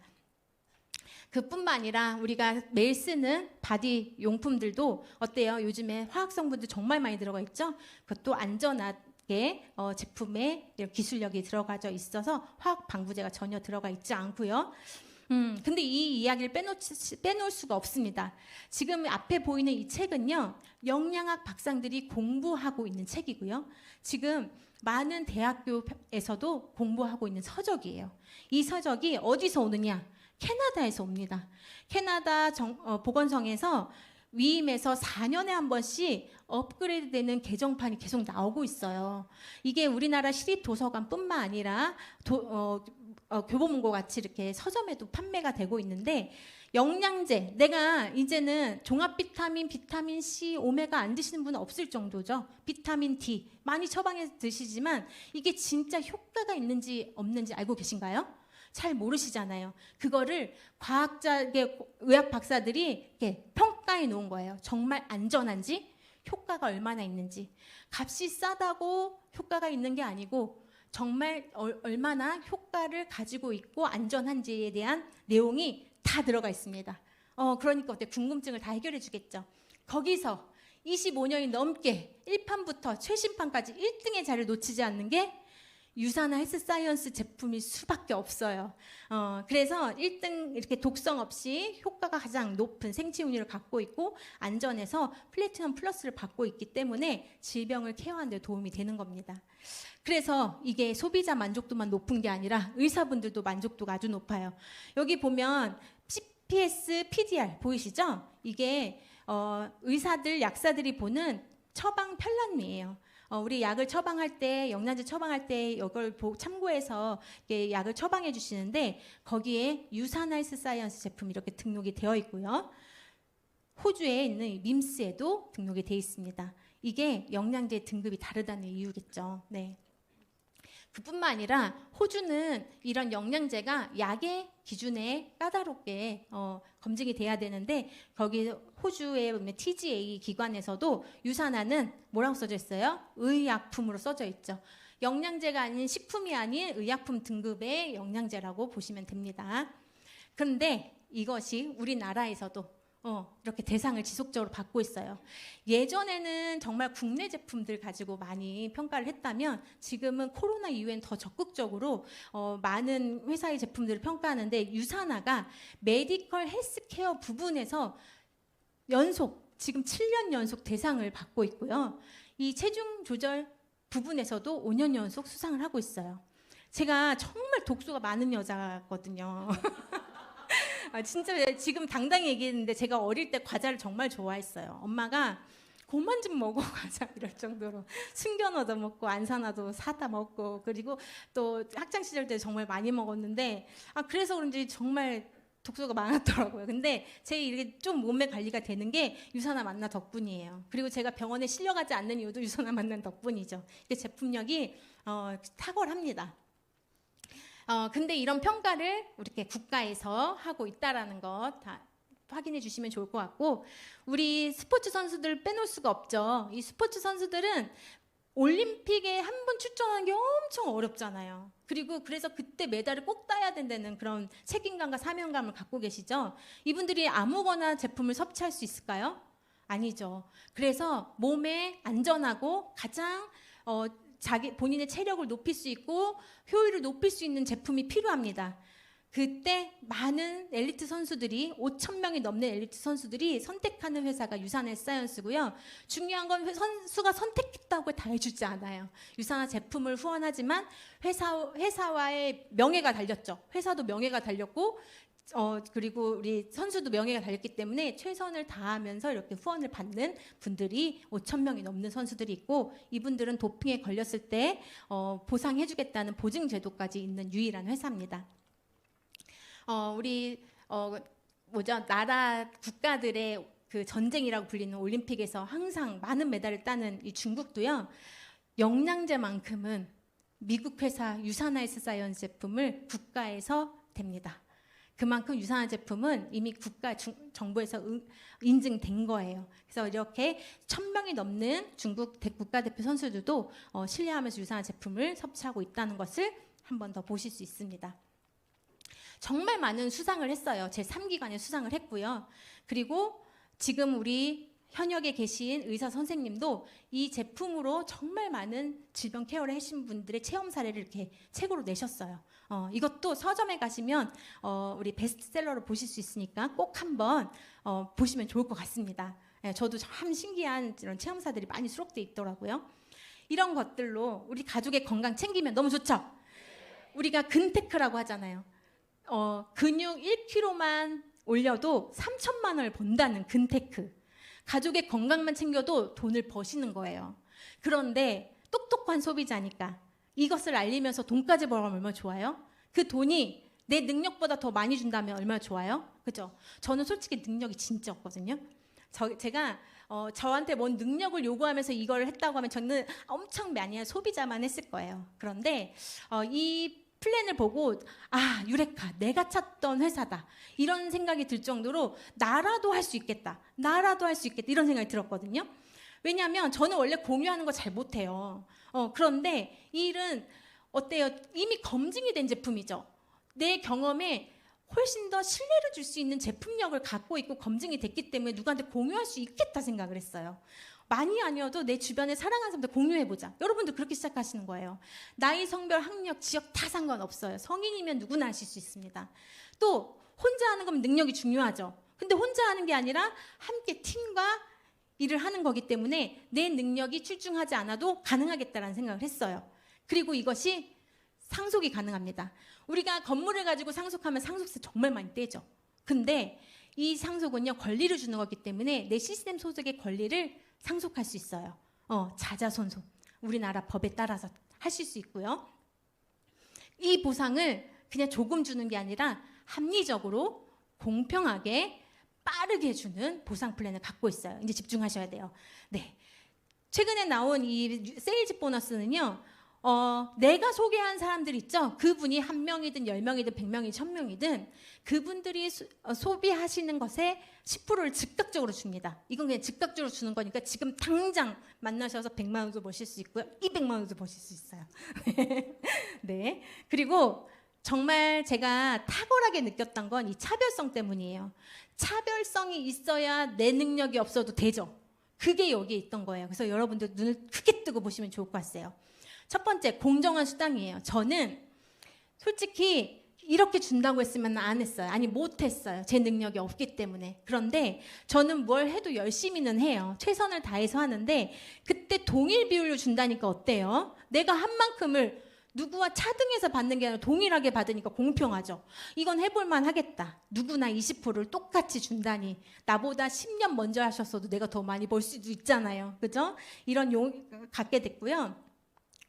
그뿐만 아니라 우리가 매일 쓰는 바디 용품들도 어때요? 요즘에 화학 성분도 정말 많이 들어가 있죠? 그것도 안전하게 제품에 기술력이 들어가져 있어서 화학 방부제가 전혀 들어가 있지 않고요. 근데 이 이야기를 빼놓을 수가 없습니다. 지금 앞에 보이는 이 책은요, 영양학 박사들이 공부하고 있는 책이고요. 지금 많은 대학교에서도 공부하고 있는 서적이에요. 이 서적이 어디서 오느냐? 캐나다에서 옵니다. 캐나다 보건성에서 위임해서 4년에 한 번씩 업그레이드 되는 개정판이 계속 나오고 있어요. 이게 우리나라 시립도서관뿐만 아니라 교보문고 같이 이렇게 서점에도 판매가 되고 있는데, 영양제, 내가 이제는 종합 비타민, 비타민 C, 오메가 안 드시는 분은 없을 정도죠. 비타민 D 많이 처방해서 드시지만 이게 진짜 효과가 있는지 없는지 알고 계신가요? 잘 모르시잖아요. 그거를 의학 박사들이 이렇게 평가해 놓은 거예요. 정말 안전한지, 효과가 얼마나 있는지. 값이 싸다고 효과가 있는 게 아니고 정말 얼마나 효과를 가지고 있고 안전한지에 대한 내용이 다 들어가 있습니다. 그러니까 어때? 궁금증을 다 해결해 주겠죠. 거기서 25년이 넘게 1판부터 최신판까지 1등의 자리를 놓치지 않는 게 유산화 헬스 사이언스 제품일 수밖에 없어요. 그래서 1등 이렇게 독성 없이 효과가 가장 높은 생치윤리를 갖고 있고 안전해서 플래티넘 플러스를 받고 있기 때문에 질병을 케어하는 데 도움이 되는 겁니다. 그래서 이게 소비자 만족도만 높은 게 아니라 의사분들도 만족도가 아주 높아요. 여기 보면 CPS, PDR 보이시죠? 이게 의사들, 약사들이 보는 처방 편람이에요. 우리 약을 처방할 때, 영양제 처방할 때 이걸 참고해서 약을 처방해 주시는데 거기에 유산화 헬스 사이언스 제품 이렇게 등록이 되어 있고요. 호주에 있는 밈스에도 등록이 되어 있습니다. 이게 영양제 등급이 다르다는 이유겠죠. 네. 그뿐만 아니라 호주는 이런 영양제가 약의 기준에 까다롭게 검증이 돼야 되는데 거기 호주의 TGA 기관에서도 유산화는 뭐라고 써져 있어요? 의약품으로 써져 있죠. 영양제가 아닌 식품이 아닌 의약품 등급의 영양제라고 보시면 됩니다. 그런데 이것이 우리나라에서도 이렇게 대상을 지속적으로 받고 있어요. 예전에는 정말 국내 제품들 가지고 많이 평가를 했다면 지금은 코로나 이후엔 더 적극적으로 많은 회사의 제품들을 평가하는데 유산화가 메디컬 헬스케어 부분에서 지금 7년 연속 대상을 받고 있고요. 이 체중 조절 부분에서도 5년 연속 수상을 하고 있어요. 제가 정말 독소가 많은 여자거든요. 진짜 지금 당당히 얘기했는데 제가 어릴 때 과자를 정말 좋아했어요. 엄마가 그만 좀 먹어 과자 이럴 정도로 숨겨 넣어도 먹고 안 사놔도 사다 먹고, 그리고 또 학창 시절 때 정말 많이 먹었는데 그래서 그런지 정말 독소가 많았더라고요. 근데 제 이렇게 좀 몸매 관리가 되는 게 유산화 만나 덕분이에요. 그리고 제가 병원에 실려가지 않는 이유도 유산화 만난 덕분이죠. 이게 제품력이 탁월합니다. 근데 이런 평가를 이렇게 국가에서 하고 있다라는 것 다 확인해 주시면 좋을 것 같고, 우리 스포츠 선수들 빼놓을 수가 없죠. 이 스포츠 선수들은 올림픽에 한 번 출전하는 게 엄청 어렵잖아요. 그리고 그래서 그때 메달을 꼭 따야 된다는 그런 책임감과 사명감을 갖고 계시죠. 이분들이 아무거나 제품을 섭취할 수 있을까요? 아니죠. 그래서 몸에 안전하고 가장 자기 본인의 체력을 높일 수 있고 효율을 높일 수 있는 제품이 필요합니다. 그때 많은 엘리트 선수들이 5,000명이 넘는 엘리트 선수들이 선택하는 회사가 유산헬 사이언스고요. 중요한 건 선수가 선택했다고 다 해주지 않아요. 유산화 제품을 후원하지만 회사와의 명예가 달렸죠. 회사도 명예가 달렸고 그리고 우리 선수도 명예가 달렸기 때문에 최선을 다하면서 이렇게 후원을 받는 분들이 5,000명이 넘는 선수들이 있고, 이분들은 도핑에 걸렸을 때 보상해주겠다는 보증 제도까지 있는 유일한 회사입니다. 우리 나라 국가들의 그 전쟁이라고 불리는 올림픽에서 항상 많은 메달을 따는 이 중국도요, 영양제만큼은 미국 회사 유산헬스 사이언스 제품을 국가에서 댑니다. 그만큼 유산화 제품은 이미 국가 정부에서 인증된 거예요. 그래서 이렇게 1,000명이 넘는 중국 국가대표 선수들도 신뢰하면서 유산화 제품을 섭취하고 있다는 것을 한 번 더 보실 수 있습니다. 정말 많은 수상을 했어요. 제3기관에 수상을 했고요. 그리고 지금 우리 현역에 계신 의사 선생님도 이 제품으로 정말 많은 질병 케어를 하신 분들의 체험 사례를 이렇게 책으로 내셨어요. 이것도 서점에 가시면 우리 베스트셀러로 보실 수 있으니까 꼭 한번 보시면 좋을 것 같습니다. 저도 참 신기한 이런 체험 사례들이 많이 수록되어 있더라고요. 이런 것들로 우리 가족의 건강 챙기면 너무 좋죠? 우리가 근테크라고 하잖아요. 근육 1kg만 올려도 3천만 원을 번다는 근테크. 가족의 건강만 챙겨도 돈을 버시는 거예요. 그런데 똑똑한 소비자니까 이것을 알리면서 돈까지 벌면 얼마나 좋아요? 그 돈이 내 능력보다 더 많이 준다면 얼마나 좋아요? 그죠? 저는 솔직히 능력이 진짜 없거든요. 제가 저한테 뭔 능력을 요구하면서 이걸 했다고 하면 저는 엄청 많이 소비자만 했을 거예요. 그런데 이 플랜을 보고 유레카 내가 찾던 회사다 이런 생각이 들 정도로 나라도 할 수 있겠다, 나라도 할 수 있겠다 이런 생각이 들었거든요. 왜냐하면 저는 원래 공유하는 거 잘 못해요. 그런데 이 일은 어때요? 이미 검증이 된 제품이죠. 내 경험에 훨씬 더 신뢰를 줄 수 있는 제품력을 갖고 있고 검증이 됐기 때문에 누구한테 공유할 수 있겠다 생각을 했어요. 많이 아니어도 내 주변에 사랑하는 사람들 공유해보자. 여러분도 그렇게 시작하시는 거예요. 나이, 성별, 학력, 지역 다 상관없어요. 성인이면 누구나 하실 수 있습니다. 또 혼자 하는 건 능력이 중요하죠. 근데 혼자 하는 게 아니라 함께 팀과 일을 하는 거기 때문에 내 능력이 출중하지 않아도 가능하겠다라는 생각을 했어요. 그리고 이것이 상속이 가능합니다. 우리가 건물을 가지고 상속하면 상속세 정말 많이 떼죠. 근데 이 상속은요, 권리를 주는 거기 때문에 내 시스템 소득의 권리를 상속할 수 있어요. 자자손속. 우리나라 법에 따라서 하실 수 있고요. 이 보상을 그냥 조금 주는 게 아니라 합리적으로 공평하게 빠르게 주는 보상 플랜을 갖고 있어요. 이제 집중하셔야 돼요. 네. 최근에 나온 이 세일즈 보너스는요, 내가 소개한 사람들 있죠? 그분이 1명이든 10명이든 100명이든 1000명이든 그분들이 소비하시는 것에 10%를 즉각적으로 줍니다. 이건 그냥 즉각적으로 주는 거니까 지금 당장 만나셔서 100만 원도 버실 수 있고요. 200만 원도 버실 수 있어요. 네. 그리고 정말 제가 탁월하게 느꼈던 건 이 차별성 때문이에요. 차별성이 있어야 내 능력이 없어도 되죠. 그게 여기에 있던 거예요. 그래서 여러분들 눈을 크게 뜨고 보시면 좋을 것 같아요. 첫 번째, 공정한 수당이에요. 저는 솔직히 이렇게 준다고 했으면 안 했어요. 아니, 못 했어요. 제 능력이 없기 때문에. 그런데 저는 뭘 해도 열심히는 해요. 최선을 다해서 하는데 그때 동일 비율로 준다니까 어때요? 내가 한 만큼을 누구와 차등해서 받는 게 아니라 동일하게 받으니까 공평하죠. 이건 해볼만 하겠다. 누구나 20%를 똑같이 준다니. 나보다 10년 먼저 하셨어도 내가 더 많이 벌 수도 있잖아요. 그죠? 이런 갖게 됐고요.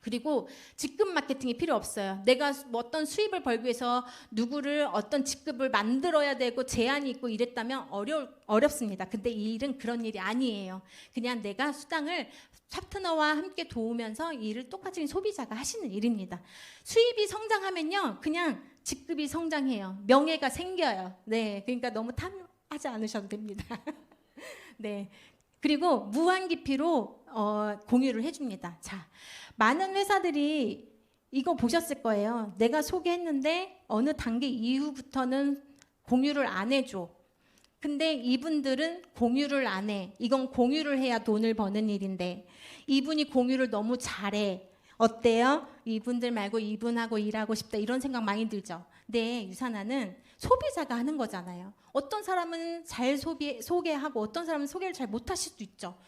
그리고 직급 마케팅이 필요 없어요. 내가 뭐 어떤 수입을 벌기 위해서 누구를 어떤 직급을 만들어야 되고 제한이 있고 이랬다면 어렵습니다. 근데 이 일은 그런 일이 아니에요. 그냥 내가 수당을 파트너와 함께 도우면서 이 일을 똑같이 소비자가 하시는 일입니다. 수입이 성장하면요, 그냥 직급이 성장해요. 명예가 생겨요. 네, 그러니까 너무 탐하지 않으셔도 됩니다. 네. 그리고 무한 깊이로 공유를 해줍니다. 자, 많은 회사들이 이거 보셨을 거예요. 내가 소개했는데 어느 단계 이후부터는 공유를 안 해줘. 근데 이분들은 공유를 안 해. 이건 공유를 해야 돈을 버는 일인데 이분이 공유를 너무 잘해. 어때요? 이분들 말고 이분하고 일하고 싶다 이런 생각 많이 들죠. 네, 유산화는 소비자가 하는 거잖아요. 어떤 사람은 잘 소개하고 어떤 사람은 소개를 잘 못하실 수도 있죠.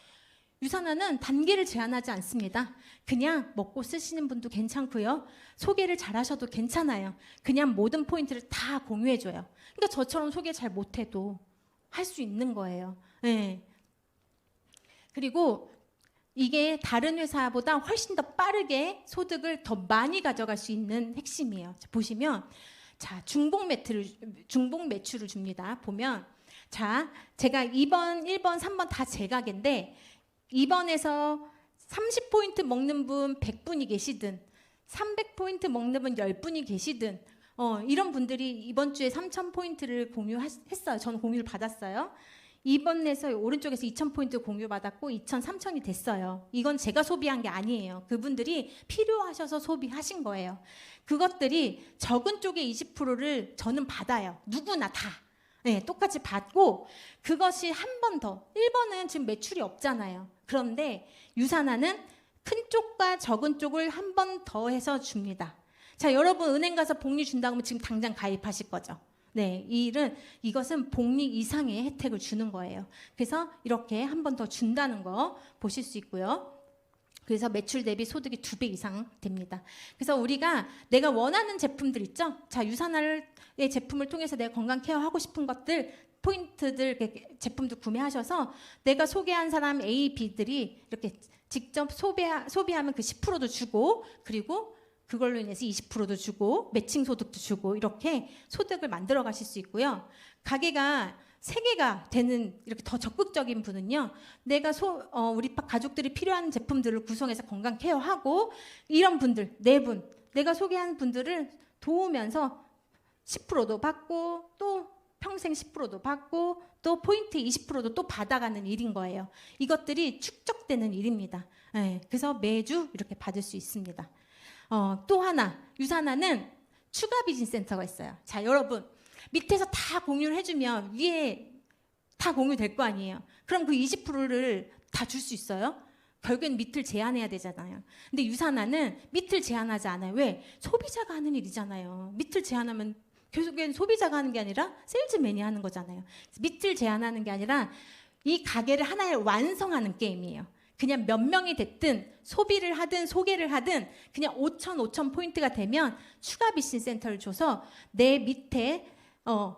유산화는 단계를 제한하지 않습니다. 그냥 먹고 쓰시는 분도 괜찮고요. 소개를 잘하셔도 괜찮아요. 그냥 모든 포인트를 다 공유해줘요. 그러니까 저처럼 소개 잘 못해도 할 수 있는 거예요. 네. 그리고 이게 다른 회사보다 훨씬 더 빠르게 소득을 더 많이 가져갈 수 있는 핵심이에요. 자, 보시면 자, 중복 매출을 줍니다. 보면 자, 제가 2번, 1번, 3번 다 제 가게인데 2번에서 30포인트 먹는 분 100분이 계시든 300포인트 먹는 분 10분이 계시든 이런 분들이 이번 주에 3,000포인트를 공유했어요. 저는 공유를 받았어요. 2번에서 오른쪽에서 2,000포인트 공유받았고 2,000, 3,000이 됐어요. 이건 제가 소비한 게 아니에요. 그분들이 필요하셔서 소비하신 거예요. 그것들이 적은 쪽의 20%를 저는 받아요. 누구나 다. 네, 똑같이 받고 그것이 한 번 더. 1번은 지금 매출이 없잖아요. 그런데 유산화는 큰 쪽과 적은 쪽을 한 번 더 해서 줍니다. 자, 여러분 은행 가서 복리 준다고 하면 지금 당장 가입하실 거죠. 네, 이것은 복리 이상의 혜택을 주는 거예요. 그래서 이렇게 한 번 더 준다는 거 보실 수 있고요. 그래서 매출 대비 소득이 2배 이상 됩니다. 그래서 우리가 내가 원하는 제품들 있죠? 자, 유산화의 제품을 통해서 내가 건강 케어 하고 싶은 것들, 포인트들, 제품들 구매하셔서 내가 소개한 사람 A, B들이 이렇게 직접 소비하면 그 10%도 주고 그리고 그걸로 인해서 20%도 주고 매칭 소득도 주고 이렇게 소득을 만들어 가실 수 있고요. 가게가 3개가 되는 이렇게 더 적극적인 분은요. 내가 우리 가족들이 필요한 제품들을 구성해서 건강 케어하고 이런 분들 4분 내가 소개한 분들을 도우면서 10%도 받고 또 평생 10%도 받고 또 포인트 20%도 또 받아가는 일인 거예요. 이것들이 축적되는 일입니다. 네, 그래서 매주 이렇게 받을 수 있습니다. 또 하나 유산화는 추가 비즈니스 센터가 있어요. 자, 여러분 밑에서 다 공유를 해주면 위에 다 공유될 거 아니에요. 그럼 그 20%를 다 줄 수 있어요? 결국엔 밑을 제한해야 되잖아요. 근데 유산화는 밑을 제한하지 않아요. 왜? 소비자가 하는 일이잖아요. 밑을 제한하면 결국엔 소비자가 하는 게 아니라 세일즈맨이 하는 거잖아요. 밑을 제한하는 게 아니라 이 가게를 하나에 완성하는 게임이에요. 그냥 몇 명이 됐든 소비를 하든 소개를 하든 그냥 5,000 포인트가 되면 추가 비즈니스 센터를 줘서 내 밑에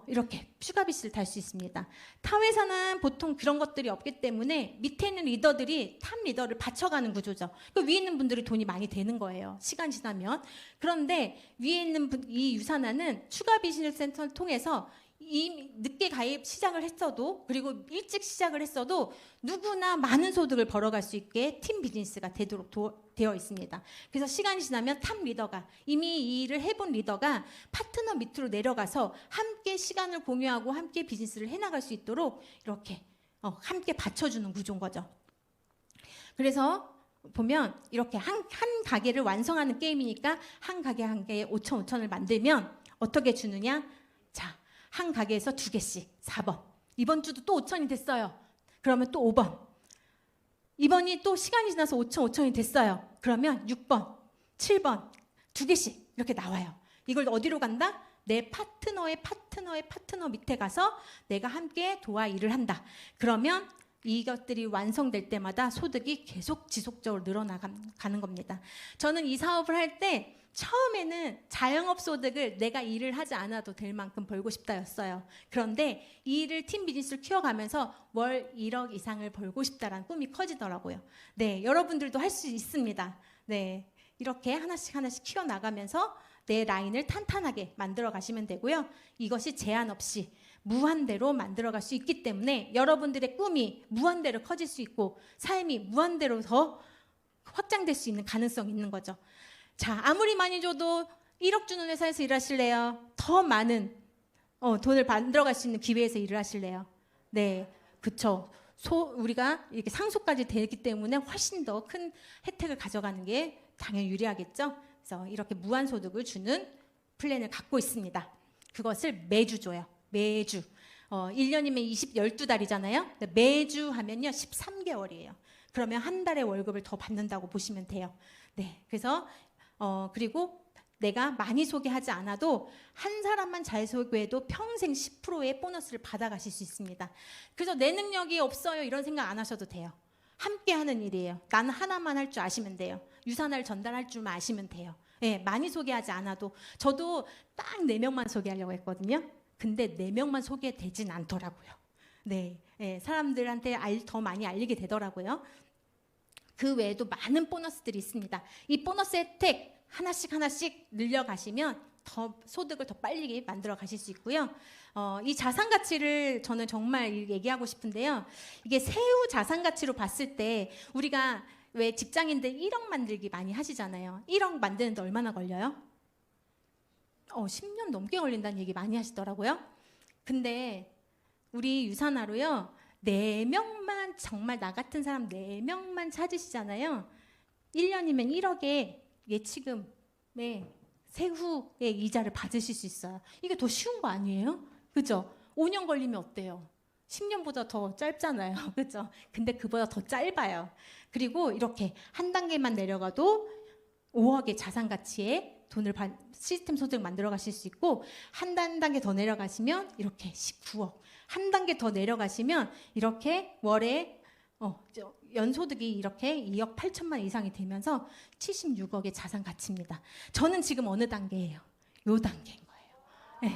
이렇게 추가 비즈니스를 달 수 있습니다. 타 회사는 보통 그런 것들이 없기 때문에 밑에 있는 리더들이 탑 리더를 받쳐가는 구조죠. 그 위에 있는 분들이 돈이 많이 되는 거예요. 시간 지나면. 그런데 위에 있는 이 유산화는 추가 비즈니스 센터를 통해서 이미 늦게 가입 시작을 했어도 그리고 일찍 시작을 했어도 누구나 많은 소득을 벌어갈 수 있게 팀 비즈니스가 되도록 되어 있습니다. 그래서 시간이 지나면 탑 리더가 이미 이 일을 해본 리더가 파트너 밑으로 내려가서 함께 시간을 공유하고 함께 비즈니스를 해나갈 수 있도록 이렇게 함께 받쳐주는 구조인 거죠. 그래서 보면 이렇게 한 가게를 완성하는 게임이니까 한 가게 한 개에 5,000을 만들면 어떻게 주느냐? 자, 한 가게에서 2개씩 4번. 이번 주도 또 5,000이 됐어요. 그러면 또 5번. 이번이 또 시간이 지나서 5,000이 됐어요. 그러면 6번, 7번 2개씩 이렇게 나와요. 이걸 어디로 간다? 내 파트너의 파트너 밑에 가서 내가 함께 도와 일을 한다. 그러면 이것들이 완성될 때마다 소득이 계속 지속적으로 늘어나가는 겁니다. 저는 이 사업을 할 때 처음에는 자영업 소득을 내가 일을 하지 않아도 될 만큼 벌고 싶다였어요. 그런데 이 일을 팀 비즈니스를 키워가면서 월 1억 이상을 벌고 싶다라는 꿈이 커지더라고요. 네, 여러분들도 할 수 있습니다. 네, 이렇게 하나씩 하나씩 키워 나가면서 내 라인을 탄탄하게 만들어 가시면 되고요. 이것이 제한 없이 무한대로 만들어갈 수 있기 때문에 여러분들의 꿈이 무한대로 커질 수 있고 삶이 무한대로 더 확장될 수 있는 가능성이 있는 거죠. 자, 아무리 많이 줘도 1억 주는 회사에서 일하실래요? 더 많은 돈을 만들어갈 수 있는 기회에서 일을 하실래요? 네, 그쵸. 우리가 이렇게 상속까지 되기 때문에 훨씬 더 큰 혜택을 가져가는 게 당연히 유리하겠죠. 그래서 이렇게 무한 소득을 주는 플랜을 갖고 있습니다. 그것을 매주 줘요. 매주. 1년이면 12달이잖아요. 매주 하면요 13개월이에요. 그러면 한 달의 월급을 더 받는다고 보시면 돼요. 네, 그래서 그리고 내가 많이 소개하지 않아도 한 사람만 잘 소개해도 평생 10%의 보너스를 받아가실 수 있습니다. 그래서 내 능력이 없어요 이런 생각 안 하셔도 돼요. 함께 하는 일이에요. 나는 하나만 할 줄 아시면 돼요. 유산을 전달할 줄만 아시면 돼요. 네, 많이 소개하지 않아도. 저도 딱 4명만 소개하려고 했거든요. 근데 4명만 소개되진 않더라고요. 네, 사람들한테 더 많이 알리게 되더라고요. 그 외에도 많은 보너스들이 있습니다. 이 보너스 혜택 하나씩 하나씩 늘려가시면 더 소득을 더 빨리 만들어 가실 수 있고요. 이 자산 가치를 저는 정말 얘기하고 싶은데요. 이게 세후 자산 가치로 봤을 때 우리가 왜 직장인들 1억 만들기 많이 하시잖아요. 1억 만드는데 얼마나 걸려요? 10년 넘게 걸린다는 얘기 많이 하시더라고요. 근데 우리 유산하로요. 4명만 정말 나 같은 사람 4명만 찾으시잖아요. 1년이면 1억에 예치금의 세후의 이자를 받으실 수 있어요. 이게 더 쉬운 거 아니에요? 그죠? 5년 걸리면 어때요? 10년보다 더 짧잖아요. 그죠? 근데 그보다 더 짧아요. 그리고 이렇게 한 단계만 내려가도 5억의 자산 가치에 돈을 시스템 소득을 만들어 가실 수 있고 한 단계 더 내려가시면 이렇게 19억 한 단계 더 내려가시면 이렇게 월에 연소득이 이렇게 2억 8천만 이상이 되면서 76억의 자산 가치입니다. 저는 지금 어느 단계예요? 요 단계인 거예요. 네.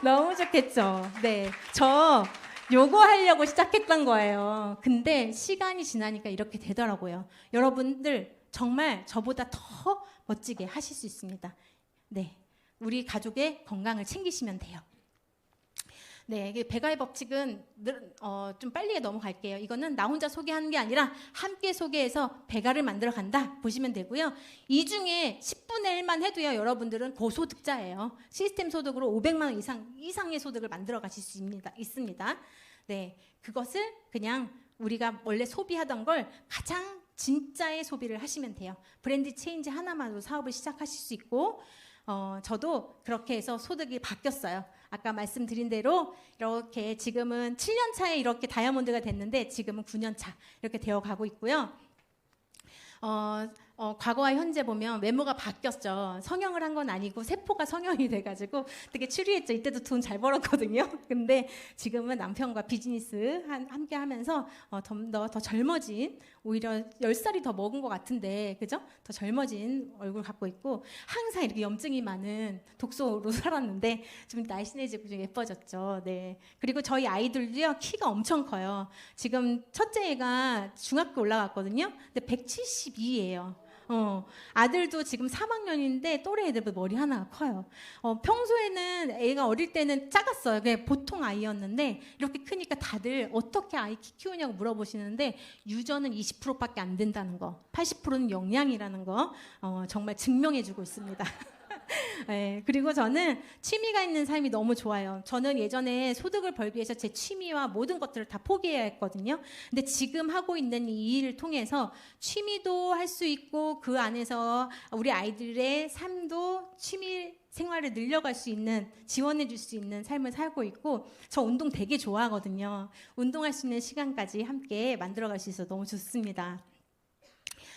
너무 좋겠죠? 네, 저 요거 하려고 시작했던 거예요. 근데 시간이 지나니까 이렇게 되더라고요. 여러분들 정말 저보다 더 멋지게 하실 수 있습니다. 네, 우리 가족의 건강을 챙기시면 돼요. 네, 배가의 법칙은 좀 빨리 넘어갈게요. 이거는 나 혼자 소개하는 게 아니라 함께 소개해서 배가를 만들어 간다 보시면 되고요. 이 중에 10분의 1만 해도요, 여러분들은 고소득자예요. 시스템 소득으로 500만 원 이상의 소득을 만들어 가실 수 있습니다. 네, 그것을 그냥 우리가 원래 소비하던 걸 가장 진짜의 소비를 하시면 돼요. 브랜드 체인지 하나만으로 사업을 시작하실 수 있고 저도 그렇게 해서 소득이 바뀌었어요. 아까 말씀드린 대로 이렇게 지금은 7년 차에 이렇게 다이아몬드가 됐는데 지금은 9년 차 이렇게 되어 가고 있고요. 과거와 현재 보면 외모가 바뀌었죠. 성형을 한 건 아니고 세포가 성형이 돼가지고 되게 추리했죠. 이때도 돈 잘 벌었거든요. 근데 지금은 남편과 비즈니스 함께 하면서 더 젊어진, 오히려 10살이 더 먹은 것 같은데, 그죠? 더 젊어진 얼굴 갖고 있고 항상 이렇게 염증이 많은 독소로 살았는데 좀 날씬해지고 좀 예뻐졌죠. 네. 그리고 저희 아이들도요, 키가 엄청 커요. 지금 첫째 애가 중학교 올라갔거든요. 근데 172예요. 아들도 지금 3학년인데 또래 애들보다 머리 하나가 커요. 평소에는 애가 어릴 때는 작았어요. 그냥 보통 아이였는데 이렇게 크니까 다들 어떻게 아이 키 키우냐고 물어보시는데 유전은 20%밖에 안 된다는 거, 80%는 영양이라는 거 정말 증명해주고 있습니다. 네, 그리고 저는 취미가 있는 삶이 너무 좋아요. 저는 예전에 소득을 벌기 위해서 제 취미와 모든 것들을 다 포기해야 했거든요. 근데 지금 하고 있는 이 일을 통해서 취미도 할 수 있고 그 안에서 우리 아이들의 삶도 취미 생활을 늘려갈 수 있는, 지원해 줄 수 있는 삶을 살고 있고 저 운동 되게 좋아하거든요. 운동할 수 있는 시간까지 함께 만들어갈 수 있어서 너무 좋습니다.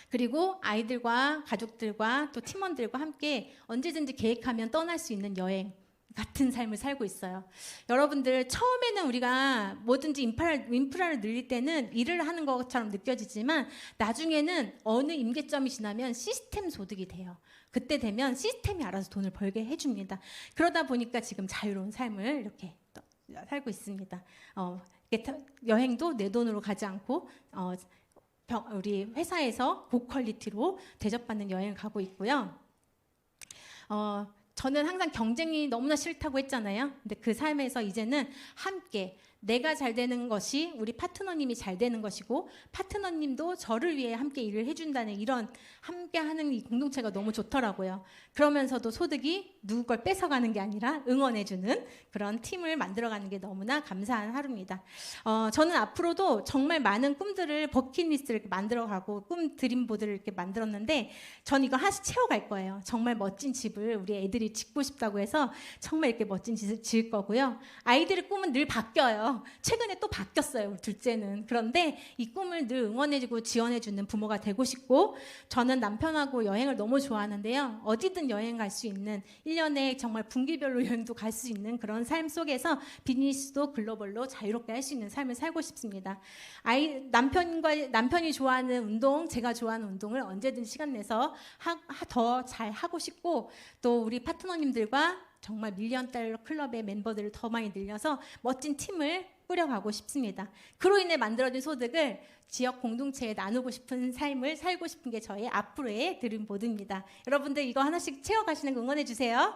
그리고 아이들과 가족들과 또 팀원들과 함께 언제든지 계획하면 떠날 수 있는 여행 같은 삶을 살고 있어요. 여러분들 처음에는 우리가 뭐든지 인프라를 늘릴 때는 일을 하는 것처럼 느껴지지만 나중에는 어느 임계점이 지나면 시스템 소득이 돼요. 그때 되면 시스템이 알아서 돈을 벌게 해줍니다. 그러다 보니까 지금 자유로운 삶을 이렇게 살고 있습니다. 여행도 내 돈으로 가지 않고 우리 회사에서 고퀄리티로 대접받는 여행을 가고 있고요. 저는 항상 경쟁이 너무나 싫다고 했잖아요. 근데 그 삶에서 이제는 함께 내가 잘 되는 것이 우리 파트너님이 잘 되는 것이고 파트너님도 저를 위해 함께 일을 해준다는 이런 함께하는 이 공동체가 너무 좋더라고요. 그러면서도 소득이 누구 걸 뺏어가는 게 아니라 응원해주는 그런 팀을 만들어가는 게 너무나 감사한 하루입니다. 저는 앞으로도 정말 많은 꿈들을 버킷리스트를 이렇게 만들어가고 꿈 드림보드를 이렇게 만들었는데 전 이거 하나씩 채워갈 거예요. 정말 멋진 집을 우리 애들이 짓고 싶다고 해서 정말 이렇게 멋진 집을 지을 거고요. 아이들의 꿈은 늘 바뀌어요. 최근에 또 바뀌었어요, 우리 둘째는. 그런데 이 꿈을 늘 응원해주고 지원해주는 부모가 되고 싶고 저는 남편하고 여행을 너무 좋아하는데요. 어디든 여행 갈 수 있는 1년에 정말 분기별로 여행도 갈 수 있는 그런 삶 속에서 비즈니스도 글로벌로 자유롭게 할 수 있는 삶을 살고 싶습니다. 남편이 좋아하는 운동, 제가 좋아하는 운동을 언제든 시간 내서 더 잘 하고 싶고 또 우리 파트너님들과 정말 밀리언달러 클럽의 멤버들을 더 많이 늘려서 멋진 팀을 꾸려가고 싶습니다. 그로 인해 만들어진 소득을 지역 공동체에 나누고 싶은 삶을 살고 싶은 게 저의 앞으로의 드림보드입니다. 여러분들 이거 하나씩 채워가시는 거 응원해 주세요.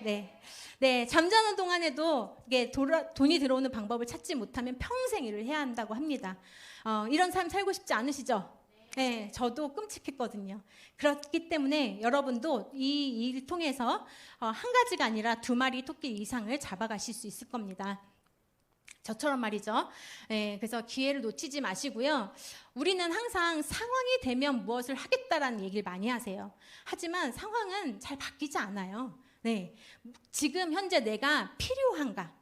네, 잠자는 동안에도 이게 돈이 들어오는 방법을 찾지 못하면 평생 일을 해야 한다고 합니다. 이런 삶 살고 싶지 않으시죠? 네, 저도 끔찍했거든요. 그렇기 때문에 여러분도 이 일 통해서 한 가지가 아니라 2마리 토끼 이상을 잡아가실 수 있을 겁니다. 저처럼 말이죠. 네, 그래서 기회를 놓치지 마시고요. 우리는 항상 상황이 되면 무엇을 하겠다라는 얘기를 많이 하세요. 하지만 상황은 잘 바뀌지 않아요. 네, 지금 현재 내가 필요한가,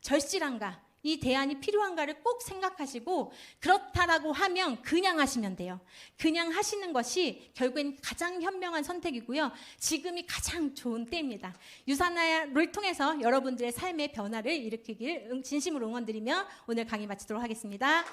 절실한가, 이 대안이 필요한가를 꼭 생각하시고 그렇다라고 하면 그냥 하시면 돼요. 그냥 하시는 것이 결국엔 가장 현명한 선택이고요. 지금이 가장 좋은 때입니다. 유산화를 통해서 여러분들의 삶의 변화를 일으키길 진심으로 응원드리며 오늘 강의 마치도록 하겠습니다.